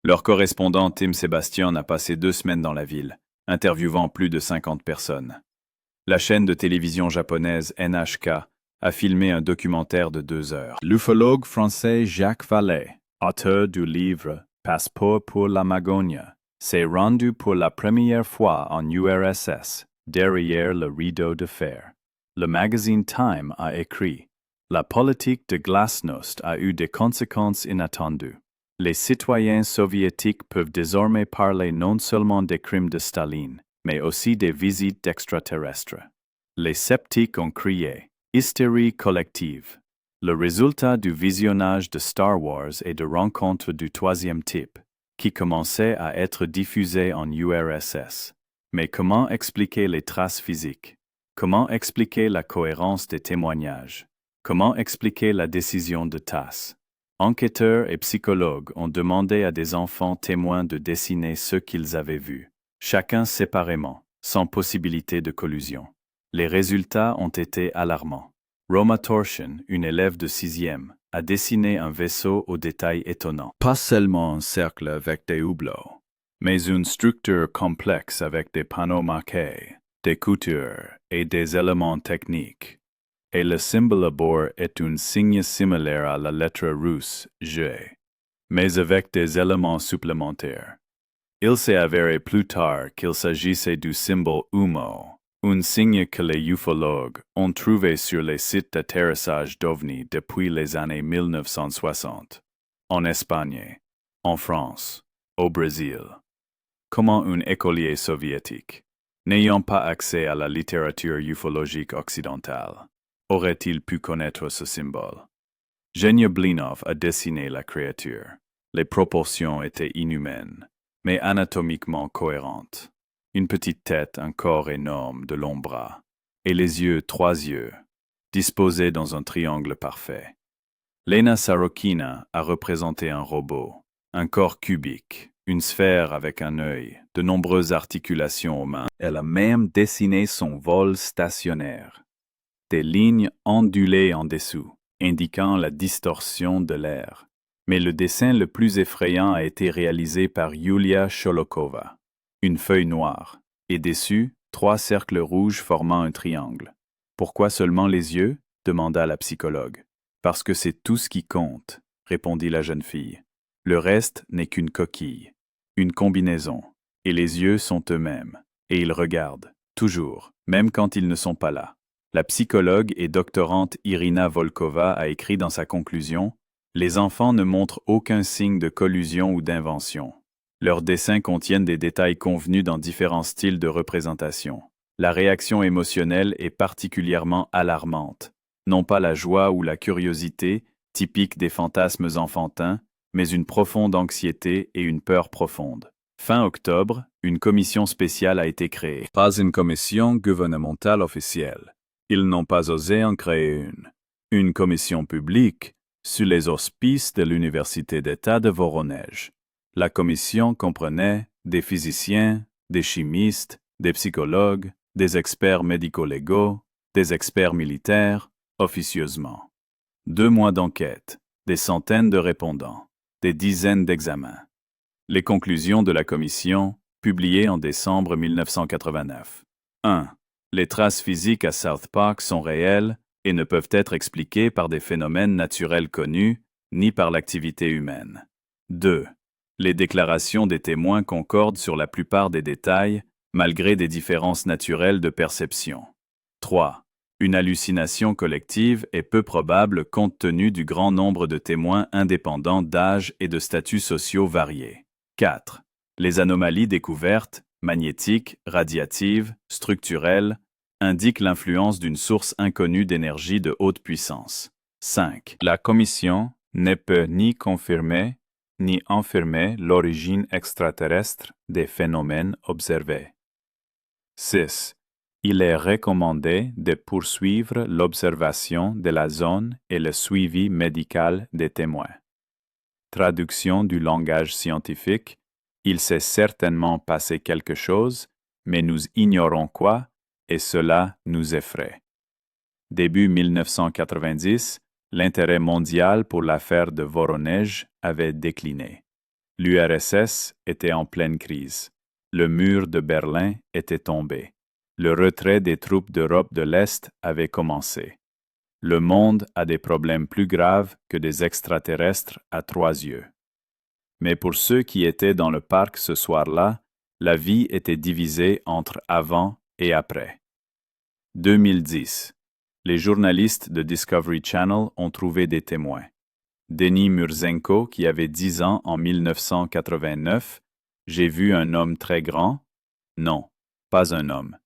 Leur correspondant Tim Sebastian a passé 2 semaines dans la ville, interviewant plus de 50 personnes. La chaîne de télévision japonaise NHK a filmé un documentaire de 2 heures. L'ufologue français Jacques Vallée, auteur du livre Passeport pour la Magogne, s'est rendu pour la première fois en URSS, derrière le rideau de fer. Le magazine Time a écrit « La politique de Glasnost a eu des conséquences inattendues. Les citoyens soviétiques peuvent désormais parler non seulement des crimes de Staline, mais aussi des visites d'extraterrestres. » Les sceptiques ont crié « Hystérie collective ». Le résultat du visionnage de Star Wars et de rencontres du 3e type, qui commençaient à être diffusées en URSS. Mais comment expliquer les traces physiques? Comment expliquer la cohérence des témoignages? Comment expliquer la décision de TASS? Enquêteurs et psychologues ont demandé à des enfants témoins de dessiner ce qu'ils avaient vu, chacun séparément, sans possibilité de collusion. Les résultats ont été alarmants. Roma Torshin, une élève de 6e, à dessiner un vaisseau aux détails étonnants. Pas seulement un cercle avec des hublots, mais une structure complexe avec des panneaux marqués, des coutures et des éléments techniques. Et le symbole à bord est un signe similaire à la lettre russe G, mais avec des éléments supplémentaires. Il s'est avéré plus tard qu'il s'agissait du symbole UMO, un signe que les ufologues ont trouvé sur les sites d'atterrissage d'OVNI depuis les années 1960, en Espagne, en France, au Brésil. Comment un écolier soviétique, n'ayant pas accès à la littérature ufologique occidentale, aurait-il pu connaître ce symbole? Genia Blinov a dessiné la créature. Les proportions étaient inhumaines, mais anatomiquement cohérentes. Une petite tête, un corps énorme de longs bras, et les yeux, 3 yeux, disposés dans un triangle parfait. Lena Sarokina a représenté un robot, un corps cubique, une sphère avec un œil, de nombreuses articulations aux mains. Elle a même dessiné son vol stationnaire. Des lignes ondulées en dessous, indiquant la distorsion de l'air. Mais le dessin le plus effrayant a été réalisé par Yulia Sholokova. Une feuille noire, et dessus, 3 cercles rouges formant un triangle. Pourquoi seulement les yeux? Demanda la psychologue. Parce que c'est tout ce qui compte, répondit la jeune fille. Le reste n'est qu'une coquille, une combinaison, et les yeux sont eux-mêmes, et ils regardent, toujours, même quand ils ne sont pas là. La psychologue et doctorante Irina Volkova a écrit dans sa conclusion « Les enfants ne montrent aucun signe de collusion ou d'invention. Leurs dessins contiennent des détails convenus dans différents styles de représentation. La réaction émotionnelle est particulièrement alarmante. Non pas la joie ou la curiosité, typique des fantasmes enfantins, mais une profonde anxiété et une peur profonde. » Fin octobre, une commission spéciale a été créée. Pas une commission gouvernementale officielle. Ils n'ont pas osé en créer une. Une commission publique, sous les auspices de l'Université d'État de Voronej. La commission comprenait des physiciens, des chimistes, des psychologues, des experts médico-légaux, des experts militaires, officieusement. 2 mois d'enquête, des centaines de répondants, des dizaines d'examens. Les conclusions de la commission, publiées en décembre 1989. 1. Les traces physiques à South Park sont réelles et ne peuvent être expliquées par des phénomènes naturels connus, ni par l'activité humaine. 2. Les déclarations des témoins concordent sur la plupart des détails, malgré des différences naturelles de perception. 3. Une hallucination collective est peu probable compte tenu du grand nombre de témoins indépendants d'âge et de statuts sociaux variés. 4. Les anomalies découvertes, magnétiques, radiatives, structurelles, indiquent l'influence d'une source inconnue d'énergie de haute puissance. 5. La commission ne peut ni confirmer ni infirmer l'origine extraterrestre des phénomènes observés. 6. Il est recommandé de poursuivre l'observation de la zone et le suivi médical des témoins. Traduction du langage scientifique, il s'est certainement passé quelque chose, mais nous ignorons quoi, et cela nous effraie. Début 1990, l'intérêt mondial pour l'affaire de Voronej avait décliné. L'URSS était en pleine crise. Le mur de Berlin était tombé. Le retrait des troupes d'Europe de l'Est avait commencé. Le monde a des problèmes plus graves que des extraterrestres à 3 yeux. Mais pour ceux qui étaient dans le parc ce soir-là, la vie était divisée entre avant et après. 2010. Les journalistes de Discovery Channel ont trouvé des témoins. Denis Murzenko, qui avait 10 ans en 1989, « J'ai vu un homme très grand ?» Non, pas un homme.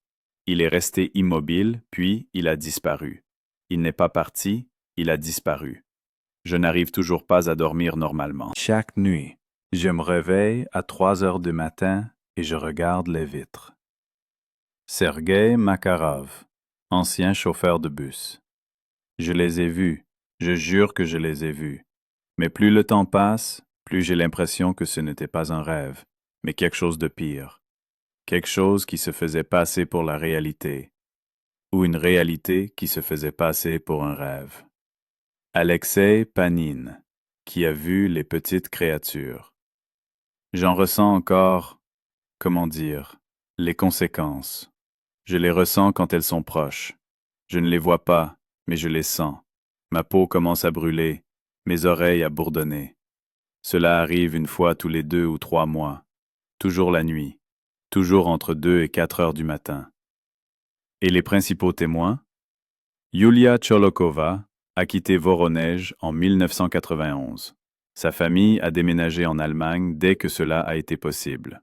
Il est resté immobile, puis il a disparu. Il n'est pas parti, il a disparu. Je n'arrive toujours pas à dormir normalement. Chaque nuit, je me réveille à 3 heures du matin et je regarde les vitres. Sergei Makarov, ancien chauffeur de bus. Je les ai vus, je jure que je les ai vus. Mais plus le temps passe, plus j'ai l'impression que ce n'était pas un rêve, mais quelque chose de pire. Quelque chose qui se faisait passer pour la réalité, ou une réalité qui se faisait passer pour un rêve. Alexei Panine, qui a vu les petites créatures. J'en ressens encore, comment dire, les conséquences. Je les ressens quand elles sont proches. Je ne les vois pas, mais je les sens. Ma peau commence à brûler, mes oreilles à bourdonner. Cela arrive une fois tous les 2 ou 3 mois. Toujours la nuit. Toujours entre 2 et 4 heures du matin. Et les principaux témoins? Yulia Cholokova a quitté Voronej en 1991. Sa famille a déménagé en Allemagne dès que cela a été possible.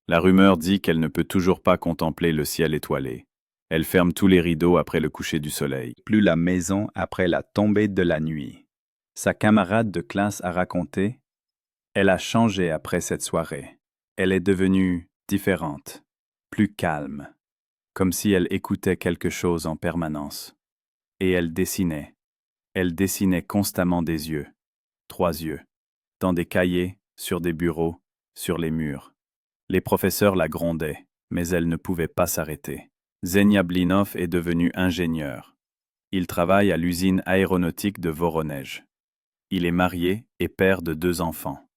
La rumeur dit qu'elle ne peut toujours pas contempler le ciel étoilé. Elle ferme tous les rideaux après le coucher du soleil. Plus la maison après la tombée de la nuit. Sa camarade de classe a raconté: elle a changé après cette soirée. Elle est devenue différente, plus calme, comme si elle écoutait quelque chose en permanence. Et elle dessinait. Elle dessinait constamment des yeux, 3 yeux, dans des cahiers, sur des bureaux, sur les murs. Les professeurs la grondaient, mais elle ne pouvait pas s'arrêter. Zenia Blinov est devenu ingénieur. Il travaille à l'usine aéronautique de Voronej. Il est marié et père de 2 enfants.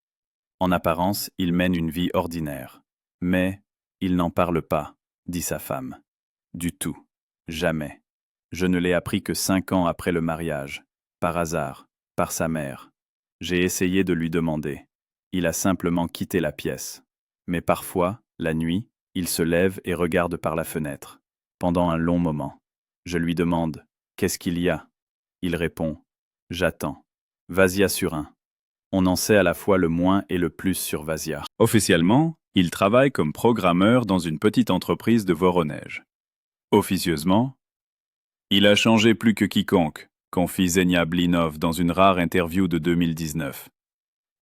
En apparence, il mène une vie ordinaire. Mais il n'en parle pas, dit sa femme. Du tout. Jamais. Je ne l'ai appris que 5 ans après le mariage. Par hasard. Par sa mère. J'ai essayé de lui demander. Il a simplement quitté la pièce. Mais parfois, la nuit, il se lève et regarde par la fenêtre. Pendant un long moment. Je lui demande: qu'est-ce qu'il y a? Il répond: j'attends. Vasia Surin. On en sait à la fois le moins et le plus sur Vasia. Officiellement, il travaille comme programmeur dans une petite entreprise de Voronej. Officieusement, il a changé plus que quiconque, confie Zenia Blinov dans une rare interview de 2019.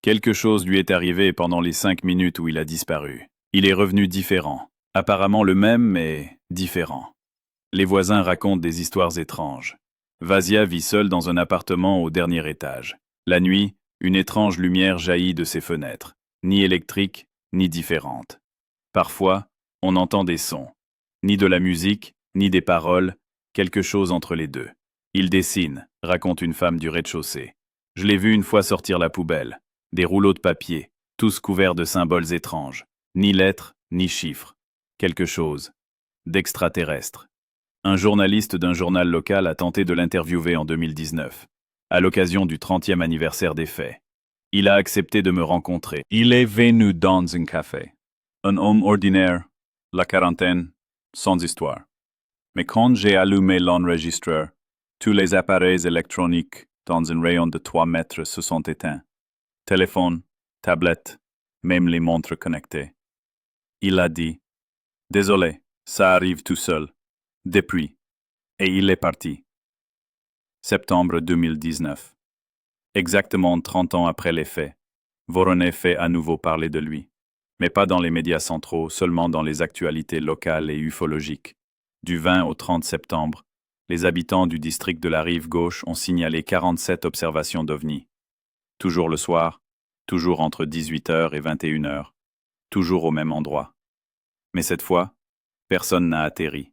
Quelque chose lui est arrivé pendant les 5 minutes où il a disparu. Il est revenu différent. Apparemment le même, mais différent. Les voisins racontent des histoires étranges. Vasia vit seule dans un appartement au dernier étage. La nuit, une étrange lumière jaillit de ses fenêtres, ni électrique, ni différente. Parfois, on entend des sons. Ni de la musique, ni des paroles, quelque chose entre les deux. Il dessine, raconte une femme du rez-de-chaussée. Je l'ai vu une fois sortir la poubelle. Des rouleaux de papier, tous couverts de symboles étranges. Ni lettres, ni chiffres. Quelque chose d'extraterrestre. Un journaliste d'un journal local a tenté de l'interviewer en 2019, à l'occasion du 30e anniversaire des faits. Il a accepté de me rencontrer. Il est venu dans un café. Un homme ordinaire, la quarantaine, sans histoire. Mais quand j'ai allumé l'enregistreur, tous les appareils électroniques dans un rayon de 3 mètres se sont éteints. Téléphone, tablette, même les montres connectées. Il a dit: désolé, ça arrive tout seul. Depuis. Et il est parti. Septembre 2019. Exactement 30 ans après les faits, Voronej fait à nouveau parler de lui. Mais pas dans les médias centraux, seulement dans les actualités locales et ufologiques. Du 20 au 30 septembre, les habitants du district de la Rive Gauche ont signalé 47 observations d'OVNI. Toujours le soir, toujours entre 18h et 21h, toujours au même endroit. Mais cette fois, personne n'a atterri.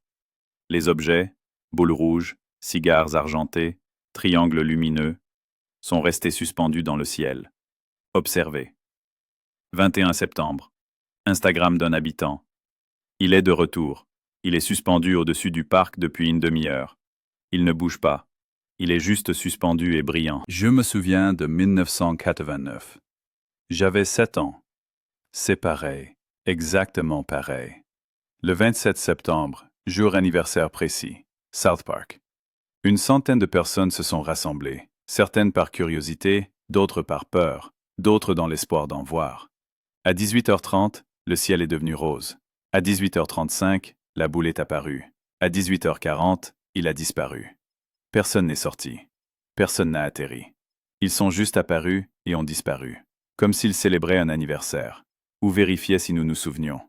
Les objets, boules rouges, cigares argentés, triangles lumineux, sont restés suspendus dans le ciel. Observez. 21 septembre. Instagram d'un habitant. Il est de retour. Il est suspendu au-dessus du parc depuis une demi-heure. Il ne bouge pas. Il est juste suspendu et brillant. Je me souviens de 1989. J'avais 7 ans. C'est pareil. Exactement pareil. Le 27 septembre, jour anniversaire précis, South Park. Une centaine de personnes se sont rassemblées, certaines par curiosité, d'autres par peur, d'autres dans l'espoir d'en voir. À 18h30, le ciel est devenu rose. À 18h35, la boule est apparue. À 18h40, il a disparu. Personne n'est sorti. Personne n'a atterri. Ils sont juste apparus et ont disparu, comme s'ils célébraient un anniversaire, ou vérifiaient si nous nous souvenions.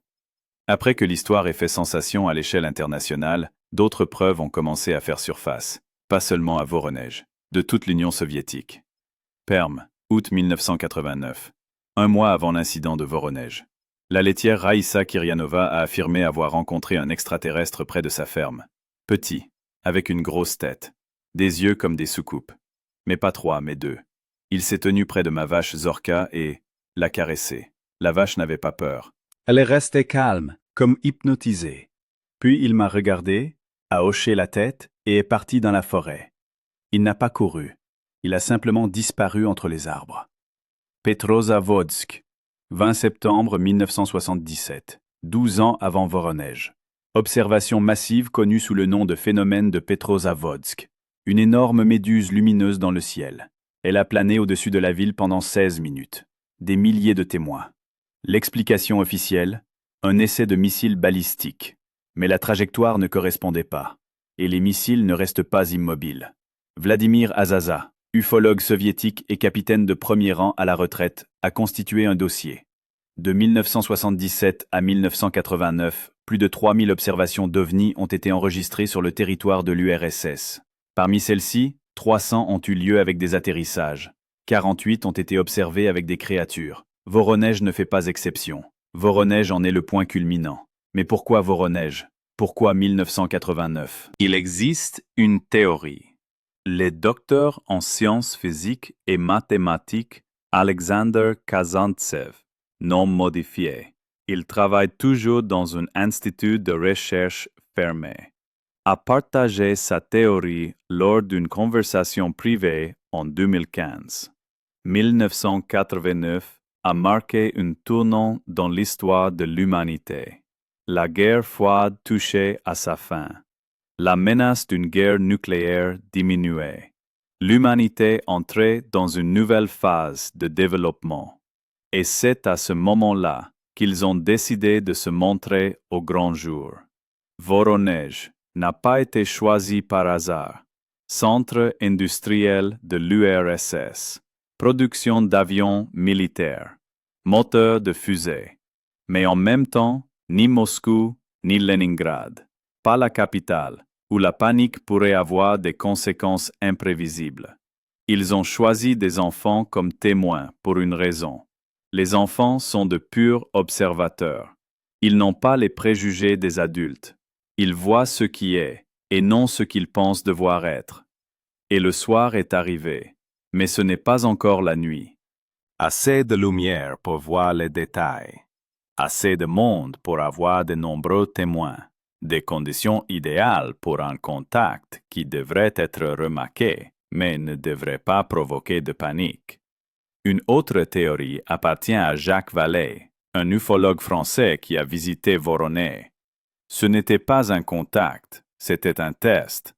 Après que l'histoire ait fait sensation à l'échelle internationale, d'autres preuves ont commencé à faire surface, pas seulement à Voronej, de toute l'Union soviétique. Perm, août 1989, un mois avant l'incident de Voronej. La laitière Raïssa Kiryanova a affirmé avoir rencontré un extraterrestre près de sa ferme. Petit, avec une grosse tête, des yeux comme des soucoupes. Mais pas 3, mais 2. Il s'est tenu près de ma vache Zorka et l'a caressée. La vache n'avait pas peur. Elle est restée calme, comme hypnotisée. Puis il m'a regardé, a hoché la tête et est parti dans la forêt. Il n'a pas couru. Il a simplement disparu entre les arbres. Petrozavodsk, 20 septembre 1977, 12 ans avant Voronej. Observation massive connue sous le nom de phénomène de Petrozavodsk. Une énorme méduse lumineuse dans le ciel. Elle a plané au-dessus de la ville pendant 16 minutes. Des milliers de témoins. L'explication officielle, un essai de missile balistique. Mais la trajectoire ne correspondait pas. Et les missiles ne restent pas immobiles. Vladimir Azaza, ufologue soviétique et capitaine de premier rang à la retraite, a constitué un dossier. De 1977 à 1989, plus de 3000 observations d'OVNI ont été enregistrées sur le territoire de l'URSS. Parmi celles-ci, 300 ont eu lieu avec des atterrissages. 48 ont été observées avec des créatures. Voronej ne fait pas exception. Voronej en est le point culminant. Mais pourquoi Voronej? Pourquoi 1989? Il existe une théorie. Le docteur en sciences physiques et mathématiques Alexander Kazantsev, nom modifié. Il travaille toujours dans un institut de recherche fermé. A partagé sa théorie lors d'une conversation privée en 2015. 1989 a marqué un tournant dans l'histoire de l'humanité. La guerre froide touchait à sa fin. La menace d'une guerre nucléaire diminuait. L'humanité entrait dans une nouvelle phase de développement. Et c'est à ce moment-là qu'ils ont décidé de se montrer au grand jour. Voronej n'a pas été choisi par hasard. Centre industriel de l'URSS. Production d'avions militaires. Moteur de fusées. Mais en même temps, ni Moscou, ni Leningrad. Pas la capitale, où la panique pourrait avoir des conséquences imprévisibles. Ils ont choisi des enfants comme témoins pour une raison. Les enfants sont de purs observateurs. Ils n'ont pas les préjugés des adultes. Ils voient ce qui est, et non ce qu'ils pensent devoir être. Et le soir est arrivé, mais ce n'est pas encore la nuit. Assez de lumière pour voir les détails. Assez de monde pour avoir de nombreux témoins. Des conditions idéales pour un contact qui devrait être remarqué, mais ne devrait pas provoquer de panique. Une autre théorie appartient à Jacques Vallée, un ufologue français qui a visité Voronej. Ce n'était pas un contact, c'était un test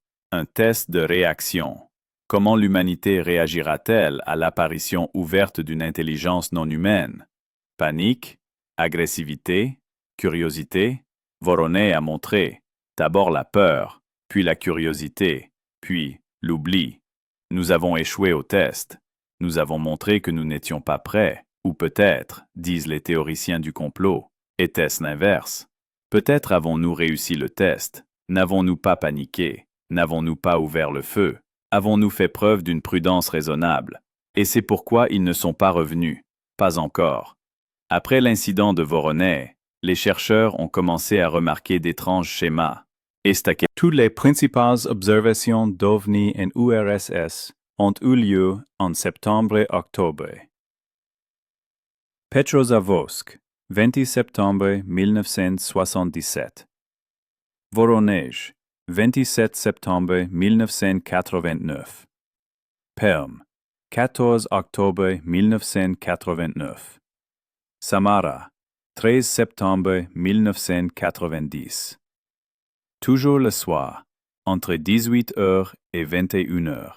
de réaction. Comment l'humanité réagira-t-elle à l'apparition ouverte d'une intelligence non humaine? Panique? Agressivité? Curiosité? Voronej a montré d'abord la peur, puis la curiosité, puis l'oubli. Nous avons échoué au test. Nous avons montré que nous n'étions pas prêts, ou peut-être, disent les théoriciens du complot, était-ce l'inverse? Peut-être avons-nous réussi le test. N'avons-nous pas paniqué? N'avons-nous pas ouvert le feu? Avons-nous fait preuve d'une prudence raisonnable? Et c'est pourquoi ils ne sont pas revenus. Pas encore. Après l'incident de Voronej, les chercheurs ont commencé à remarquer d'étranges schémas. Toutes les principales observations d'OVNI en URSS ont eu lieu en septembre et octobre. Petrozavodsk, 20 septembre 1977. Voronej, 27 septembre 1989. Perm, 14 octobre 1989. Samara, 13 septembre 1990. Toujours le soir, entre 18 h et 21 h.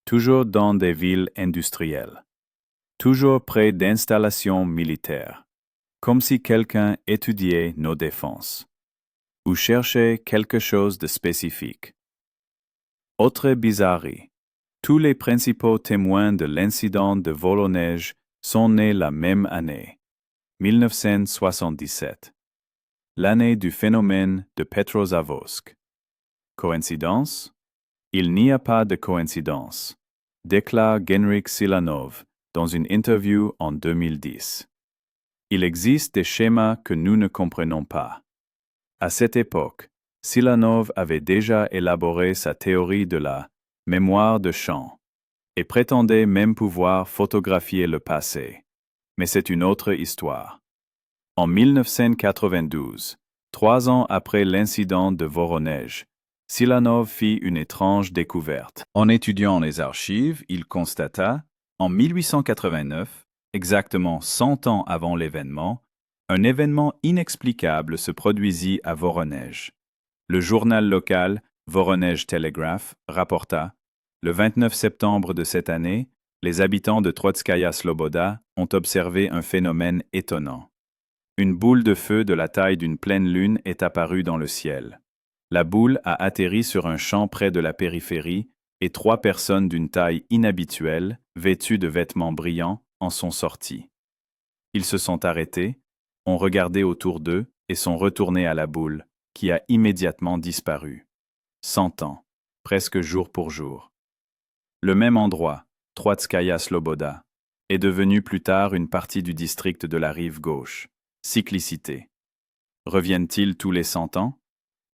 Toujours dans des villes industrielles. Toujours près d'installations militaires. Comme si quelqu'un étudiait nos défenses. Ou cherchait quelque chose de spécifique. Autre bizarrerie. Tous les principaux témoins de l'incident de Voronej sont nés la même année. 1977. L'année du phénomène de Petrozavodsk. Coïncidence? Il n'y a pas de coïncidence, déclare Genrikh Silanov dans une interview en 2010. Il existe des schémas que nous ne comprenons pas. À cette époque, Silanov avait déjà élaboré sa théorie de la mémoire de champ, et prétendait même pouvoir photographier le passé. Mais c'est une autre histoire. En 1992, 3 ans après l'incident de Voronej, Silanov fit une étrange découverte. En étudiant les archives, il constata, en 1889, exactement 100 ans avant l'événement, un événement inexplicable se produisit à Voronej. Le journal local, Voronej Telegraph, rapporta, le 29 septembre de cette année, les habitants de Trotskaya Sloboda ont observé un phénomène étonnant. Une boule de feu de la taille d'une pleine lune est apparue dans le ciel. La boule a atterri sur un champ près de la périphérie et 3 personnes d'une taille inhabituelle, vêtues de vêtements brillants, en sont sorties. Ils se sont arrêtés, ont regardé autour d'eux et sont retournés à la boule, qui a immédiatement disparu. 100 ans, presque jour pour jour. Le même endroit, Trotskaya Sloboda, est devenu plus tard une partie du district de la rive gauche. Cyclicité. Reviennent-ils tous les 100 ans?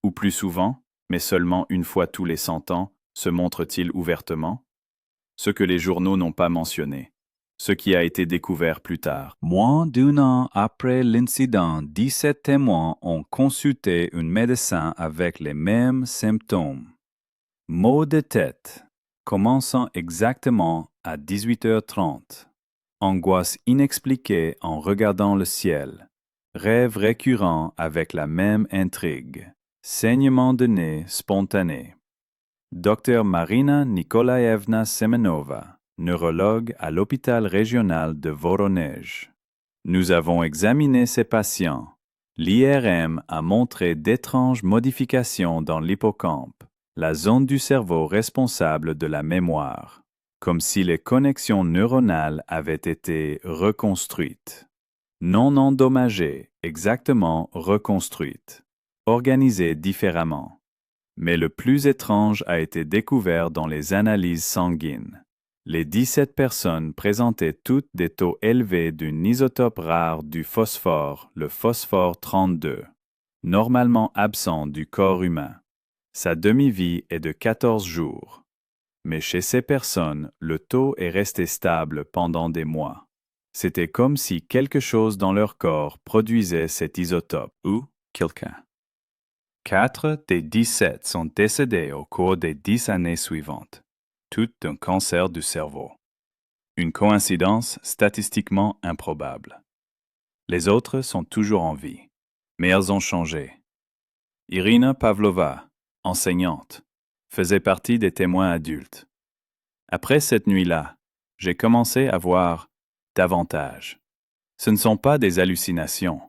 Ou plus souvent, mais seulement une fois tous les 100 ans, se montrent-ils ouvertement? Ce que les journaux n'ont pas mentionné. Ce qui a été découvert plus tard. Moins d'un an après l'incident, 17 témoins ont consulté un médecin avec les mêmes symptômes. Maux de tête, commençant exactement à 18h30. Angoisse inexpliquée en regardant le ciel. Rêve récurrent avec la même intrigue. Saignement de nez spontané. Dr Marina Nikolaevna Semenova, neurologue à l'hôpital régional de Voronej. Nous avons examiné ces patients. L'IRM a montré d'étranges modifications dans l'hippocampe, la zone du cerveau responsable de la mémoire, comme si les connexions neuronales avaient été reconstruites. Non endommagées, exactement reconstruites, organisées différemment. Mais le plus étrange a été découvert dans les analyses sanguines. Les 17 personnes présentaient toutes des taux élevés d'un isotope rare du phosphore, le phosphore 32, normalement absent du corps humain. Sa demi-vie est de 14 jours. Mais chez ces personnes, le taux est resté stable pendant des mois. C'était comme si quelque chose dans leur corps produisait cet isotope, ou quelqu'un. 4 des 17 sont décédés au cours des 10 années suivantes, toutes d'un cancer du cerveau. Une coïncidence statistiquement improbable. Les autres sont toujours en vie, mais elles ont changé. Irina Pavlova, enseignante, faisait partie des témoins adultes. Après cette nuit-là, j'ai commencé à voir davantage. Ce ne sont pas des hallucinations.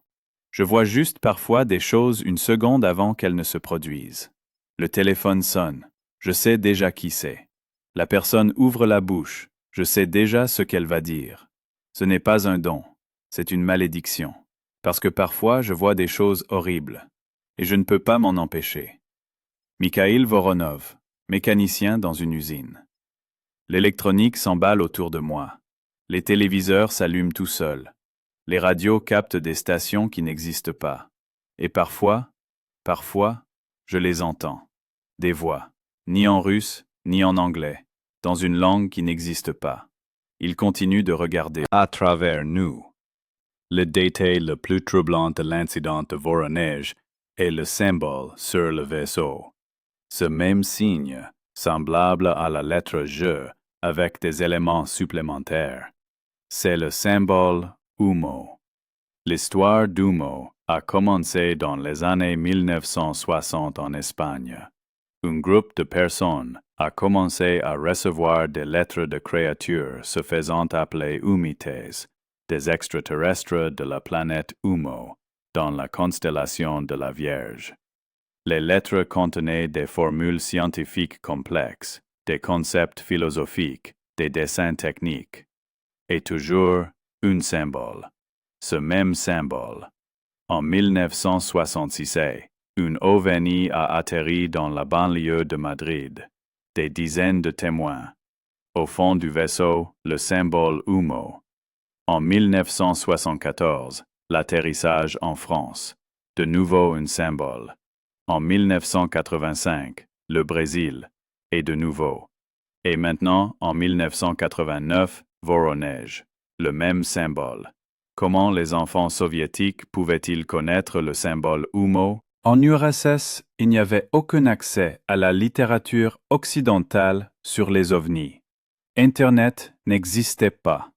Je vois juste parfois des choses une seconde avant qu'elles ne se produisent. Le téléphone sonne. Je sais déjà qui c'est. La personne ouvre la bouche. Je sais déjà ce qu'elle va dire. Ce n'est pas un don. C'est une malédiction. Parce que parfois je vois des choses horribles. Et je ne peux pas m'en empêcher. Mikhail Voronov, mécanicien dans une usine. L'électronique s'emballe autour de moi. Les téléviseurs s'allument tout seuls. Les radios captent des stations qui n'existent pas. Et parfois, je les entends. Des voix, ni en russe, ni en anglais, dans une langue qui n'existe pas. Ils continuent de regarder à travers nous. Le détail le plus troublant de l'incident de Voronej est le symbole sur le vaisseau. Ce même signe, semblable à la lettre G, avec des éléments supplémentaires. C'est le symbole Humo. L'histoire d'Humo a commencé dans les années 1960 en Espagne. Un groupe de personnes a commencé à recevoir des lettres de créatures se faisant appeler Humites, des extraterrestres de la planète Humo, dans la constellation de la Vierge. Les lettres contenaient des formules scientifiques complexes, des concepts philosophiques, des dessins techniques. Et toujours un symbole. Ce même symbole. En 1966, un OVNI a atterri dans la banlieue de Madrid. Des dizaines de témoins. Au fond du vaisseau, le symbole Humo. En 1974, l'atterrissage en France. De nouveau un symbole. En 1985, le Brésil. Et de nouveau. Et maintenant, en 1989, Voronej, le même symbole. Comment les enfants soviétiques pouvaient-ils connaître le symbole UMO? En URSS, il n'y avait aucun accès à la littérature occidentale sur les ovnis. Internet n'existait pas.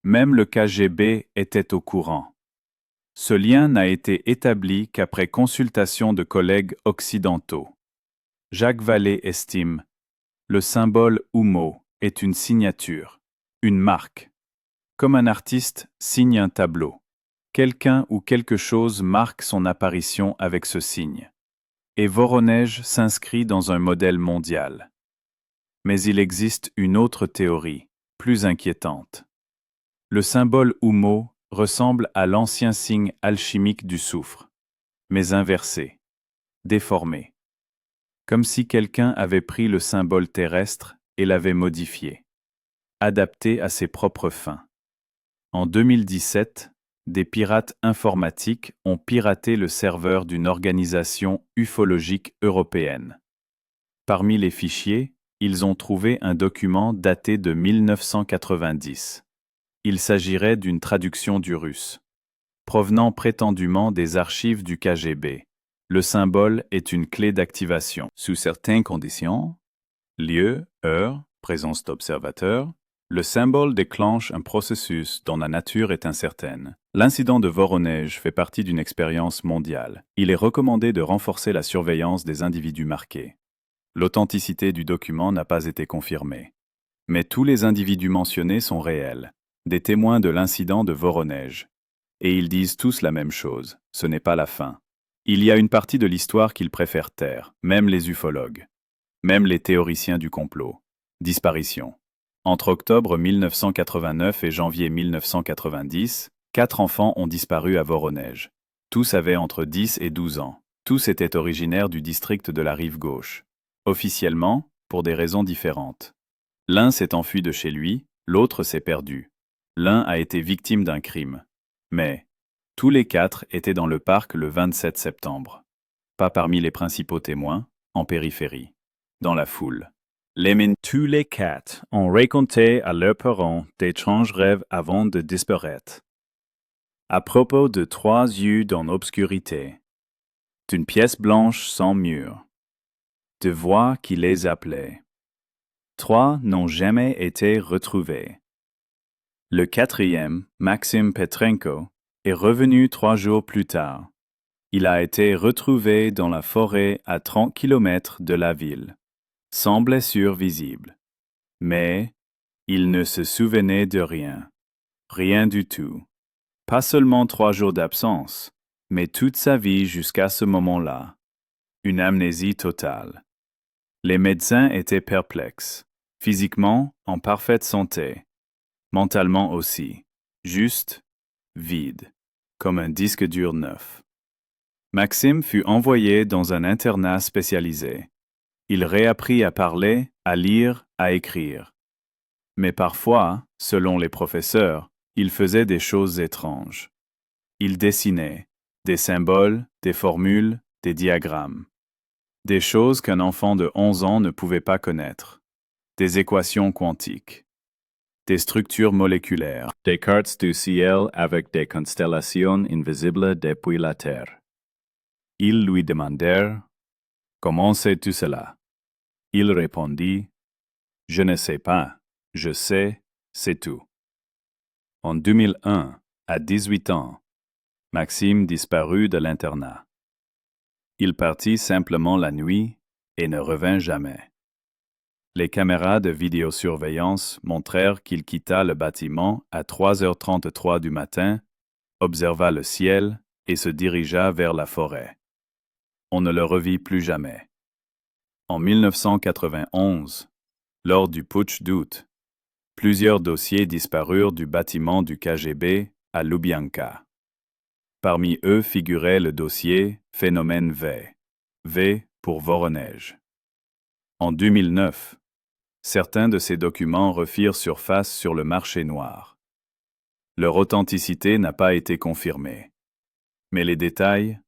Même le KGB était au courant. Ce lien n'a été établi qu'après consultation de collègues occidentaux. Jacques Vallée estime: le symbole UMO est une signature, une marque. Comme un artiste signe un tableau. Quelqu'un ou quelque chose marque son apparition avec ce signe. Et Voronej s'inscrit dans un modèle mondial. Mais il existe une autre théorie, plus inquiétante. Le symbole UMO ressemble à l'ancien signe alchimique du soufre, mais inversé, déformé. Comme si quelqu'un avait pris le symbole terrestre et l'avait modifié, adapté à ses propres fins. En 2017, des pirates informatiques ont piraté le serveur d'une organisation ufologique européenne. Parmi les fichiers, ils ont trouvé un document daté de 1990. Il s'agirait d'une traduction du russe. Provenant prétendument des archives du KGB, le symbole est une clé d'activation. Sous certaines conditions, lieu, heure, présence d'observateurs, le symbole déclenche un processus dont la nature est incertaine. L'incident de Voronej fait partie d'une expérience mondiale. Il est recommandé de renforcer la surveillance des individus marqués. L'authenticité du document n'a pas été confirmée. Mais tous les individus mentionnés sont réels, des témoins de l'incident de Voronej. Et ils disent tous la même chose, ce n'est pas la fin. Il y a une partie de l'histoire qu'ils préfèrent taire, même les ufologues, même les théoriciens du complot. Disparition. Entre octobre 1989 et janvier 1990, 4 enfants ont disparu à Voronej. Tous avaient entre 10 et 12 ans. Tous étaient originaires du district de la Rive Gauche. Officiellement, pour des raisons différentes. L'un s'est enfui de chez lui, l'autre s'est perdu. L'un a été victime d'un crime. Mais tous les 4 étaient dans le parc le 27 septembre. Pas parmi les principaux témoins, en périphérie. Dans la foule. Tous les 4 ont raconté à leurs parents d'étranges rêves avant de disparaître. À propos de 3 yeux dans l'obscurité, d'une pièce blanche sans mur, de voix qui les appelaient. 3 n'ont jamais été retrouvés. Le 4e, Maxime Petrenko, est revenu 3 jours plus tard. Il a été retrouvé dans la forêt à 30 km de la ville, sans blessure visible. Mais il ne se souvenait de rien. Rien du tout. Pas seulement 3 jours d'absence, mais toute sa vie jusqu'à ce moment-là. Une amnésie totale. Les médecins étaient perplexes. Physiquement, en parfaite santé. Mentalement aussi. Juste, vide. Comme un disque dur neuf. Maxime fut envoyé dans un internat spécialisé. Il réapprit à parler, à lire, à écrire. Mais parfois, selon les professeurs, il faisait des choses étranges. Il dessinait des symboles, des formules, des diagrammes. Des choses qu'un enfant de 11 ans ne pouvait pas connaître. Des équations quantiques. Des structures moléculaires. Des cartes du ciel avec des constellations invisibles depuis la Terre. Ils lui demandèrent: « Comment sais-tu cela? » Il répondit: « Je ne sais pas. Je sais, c'est tout. » En 2001, à 18 ans, Maxime disparut de l'internat. Il partit simplement la nuit et ne revint jamais. Les caméras de vidéosurveillance montrèrent qu'il quitta le bâtiment à 3h33 du matin, observa le ciel et se dirigea vers la forêt. On ne le revit plus jamais. En 1991, lors du putsch d'août, plusieurs dossiers disparurent du bâtiment du KGB à Lubyanka. Parmi eux figurait le dossier Phénomène V. V pour Voronej. En 2009, certains de ces documents refirent surface sur le marché noir. Leur authenticité n'a pas été confirmée. Mais les détails?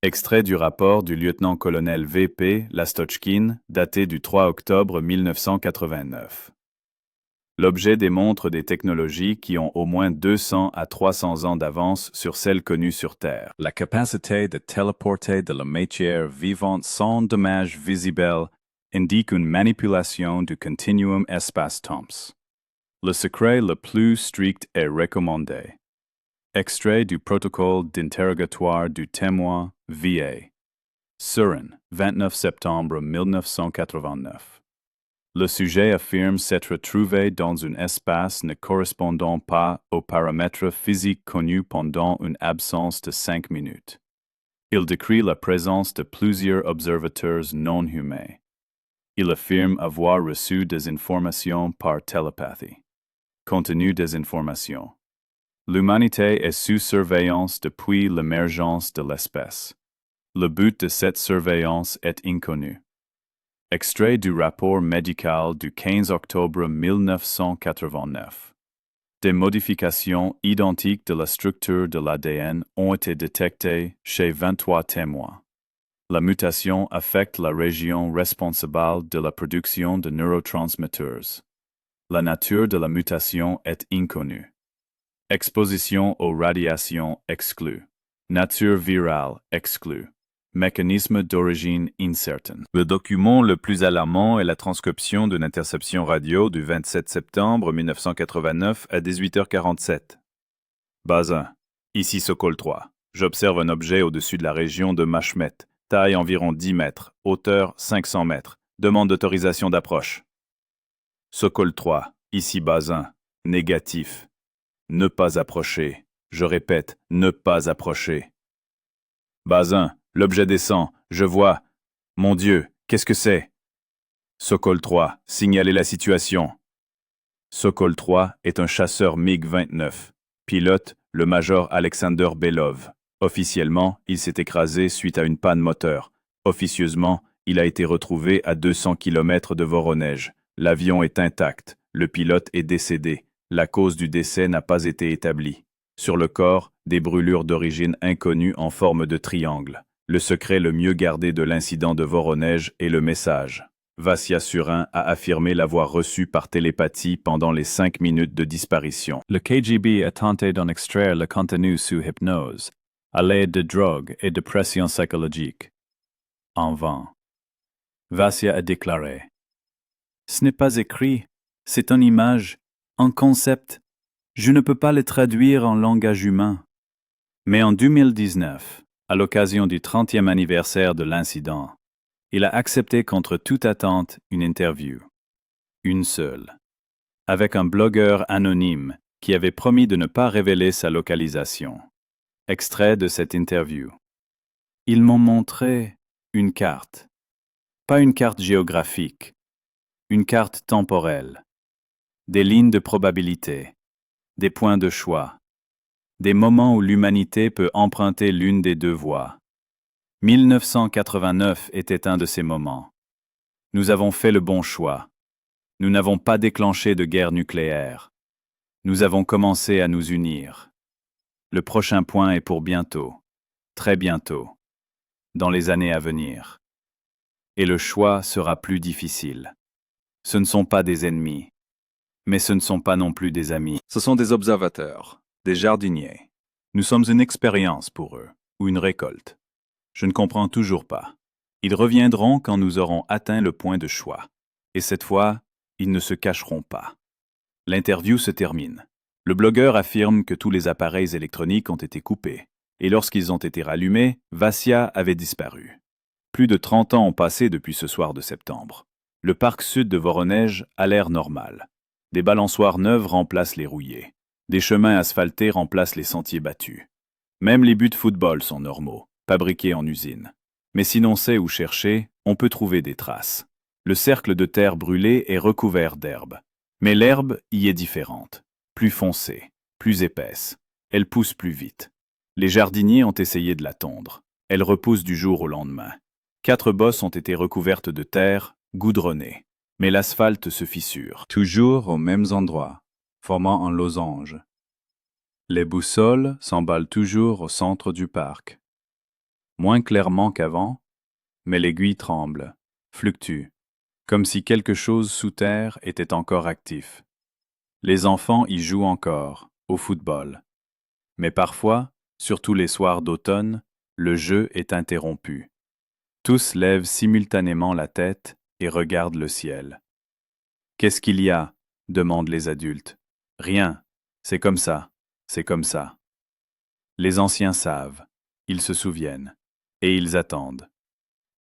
Extrait du rapport du lieutenant-colonel V.P. Lastochkin, daté du 3 octobre 1989. L'objet démontre des technologies qui ont au moins 200 à 300 ans d'avance sur celles connues sur Terre. La capacité de téléporter de la matière vivante sans dommage visible indique une manipulation du continuum espace-temps. Le secret le plus strict est recommandé. Extrait du protocole d'interrogatoire du témoin V.A. Surin, 29 septembre 1989. Le sujet affirme s'être trouvé dans un espace ne correspondant pas aux paramètres physiques connus pendant une absence de 5 minutes. Il décrit la présence de plusieurs observateurs non humains. Il affirme avoir reçu des informations par télépathie. Contenu des informations. L'humanité est sous surveillance depuis l'émergence de l'espèce. Le but de cette surveillance est inconnu. Extrait du rapport médical du 15 octobre 1989. Des modifications identiques de la structure de l'ADN ont été détectées chez 23 témoins. La mutation affecte la région responsable de la production de neurotransmetteurs. La nature de la mutation est inconnue. Exposition aux radiations exclue. Nature virale exclue. Mécanisme d'origine incertaine. Le document le plus alarmant est la transcription d'une interception radio du 27 septembre 1989 à 18h47. Base 1. Ici Sokol 3. J'observe un objet au-dessus de la région de Machmet. Taille environ 10 mètres. Hauteur 500 mètres. Demande d'autorisation d'approche. Sokol 3. Ici base 1. Négatif. Ne pas approcher. Je répète, ne pas approcher. Base 1. L'objet descend. Je vois. Mon Dieu, qu'est-ce que c'est? Sokol 3. Signalez la situation. Sokol 3 est un chasseur MiG-29. Pilote, le major Alexander Belov. Officiellement, il s'est écrasé suite à une panne moteur. Officieusement, il a été retrouvé à 200 km de Voronej. L'avion est intact. Le pilote est décédé. La cause du décès n'a pas été établie. Sur le corps, des brûlures d'origine inconnue en forme de triangle. Le secret le mieux gardé de l'incident de Voronej est le message. Vassia Surin a affirmé l'avoir reçu par télépathie pendant les 5 minutes de disparition. Le KGB a tenté d'en extraire le contenu sous hypnose, à l'aide de drogues et de pression psychologique. En vain. Vassia a déclaré: « Ce n'est pas écrit, c'est une image, un concept. Je ne peux pas le traduire en langage humain. » Mais en 2019, à l'occasion du 30e anniversaire de l'incident, il a accepté contre toute attente une interview. Une seule. Avec un blogueur anonyme qui avait promis de ne pas révéler sa localisation. Extrait de cette interview. Ils m'ont montré une carte. Pas une carte géographique. Une carte temporelle. Des lignes de probabilité. Des points de choix. Des moments où l'humanité peut emprunter l'une des deux voies. 1989 était un de ces moments. Nous avons fait le bon choix. Nous n'avons pas déclenché de guerre nucléaire. Nous avons commencé à nous unir. Le prochain point est pour bientôt, très bientôt, dans les années à venir. Et le choix sera plus difficile. Ce ne sont pas des ennemis, mais ce ne sont pas non plus des amis. Ce sont des observateurs, des jardiniers. Nous sommes une expérience pour eux, ou une récolte. Je ne comprends toujours pas. Ils reviendront quand nous aurons atteint le point de choix. Et cette fois, ils ne se cacheront pas. L'interview se termine. Le blogueur affirme que tous les appareils électroniques ont été coupés. Et lorsqu'ils ont été rallumés, Vassia avait disparu. Plus de 30 ans ont passé depuis ce soir de septembre. Le parc sud de Voronej a l'air normal. Des balançoires neuves remplacent les rouillés. Des chemins asphaltés remplacent les sentiers battus. Même les buts de football sont normaux, fabriqués en usine. Mais si l'on sait où chercher, on peut trouver des traces. Le cercle de terre brûlée est recouvert d'herbe. Mais l'herbe y est différente. Plus foncée, plus épaisse. Elle pousse plus vite. Les jardiniers ont essayé de la tondre. Elle repousse du jour au lendemain. 4 bosses ont été recouvertes de terre, goudronnées. Mais l'asphalte se fissure. Toujours aux mêmes endroits, formant un losange. Les boussoles s'emballent toujours au centre du parc. moins clairement qu'avant, mais l'aiguille tremble, fluctue, comme si quelque chose sous terre était encore actif. Les enfants y jouent encore, au football. Mais parfois, surtout les soirs d'automne, le jeu est interrompu. Tous lèvent simultanément la tête et regardent le ciel. « Qu'est-ce qu'il y a ?» demandent les adultes. « Rien. C'est comme ça. C'est comme ça. » Les anciens savent. Ils se souviennent. Et ils attendent.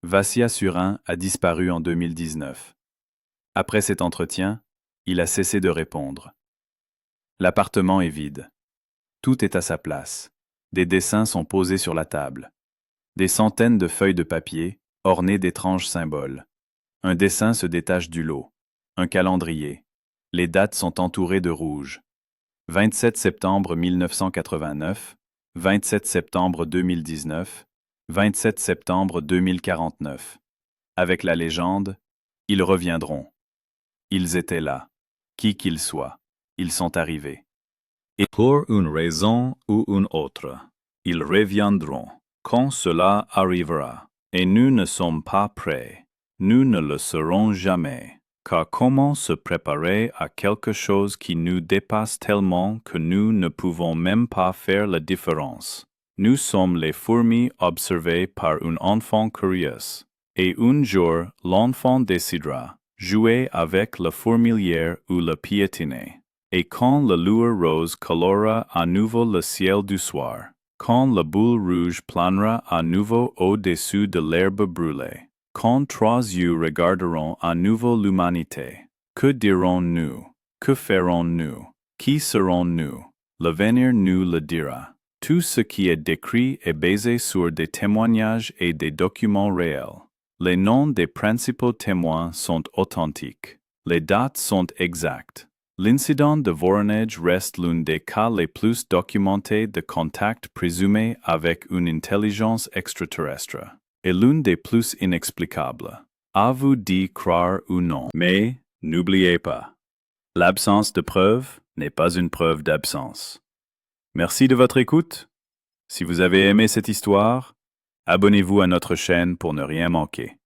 Vassia Surin a disparu en 2019. Après cet entretien, il a cessé de répondre. L'appartement est vide. Tout est à sa place. Des dessins sont posés sur la table. Des centaines de feuilles de papier, ornées d'étranges symboles. Un dessin se détache du lot. Un calendrier. Les dates sont entourées de rouge. 27 septembre 1989, 27 septembre 2019, 27 septembre 2049. Avec la légende « Ils reviendront ». Ils étaient là. Qui qu'ils soient, ils sont arrivés. Et pour une raison ou une autre, ils reviendront quand cela arrivera. Et nous ne sommes pas prêts. Nous ne le serons jamais. Car comment se préparer à quelque chose qui nous dépasse tellement que nous ne pouvons même pas faire la différence? Nous sommes les fourmis observées par un enfant curieux. Et un jour, l'enfant décidera, jouer avec la fourmilière ou le piétiner. Et quand la lueur rose colora à nouveau le ciel du soir, quand la boule rouge planera à nouveau au-dessus de l'herbe brûlée, quand trois yeux regarderont à nouveau l'humanité, que dirons-nous? Que ferons-nous? Qui serons-nous? L'avenir nous le dira. Tout ce qui est décrit est basé sur des témoignages et des documents réels. Les noms des principaux témoins sont authentiques. Les dates sont exactes. L'incident de Voronezh reste l'un des cas les plus documentés de contact présumé avec une intelligence extraterrestre, et l'un des plus inexplicables. À vous d'y croire ou non. Mais, n'oubliez pas, l'absence de preuve n'est pas une preuve d'absence. Merci de votre écoute. Si vous avez aimé cette histoire, abonnez-vous à notre chaîne pour ne rien manquer.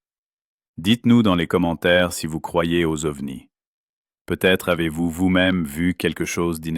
Dites-nous dans les commentaires si vous croyez aux ovnis. Peut-être avez-vous vous-même vu quelque chose d'inexplicable.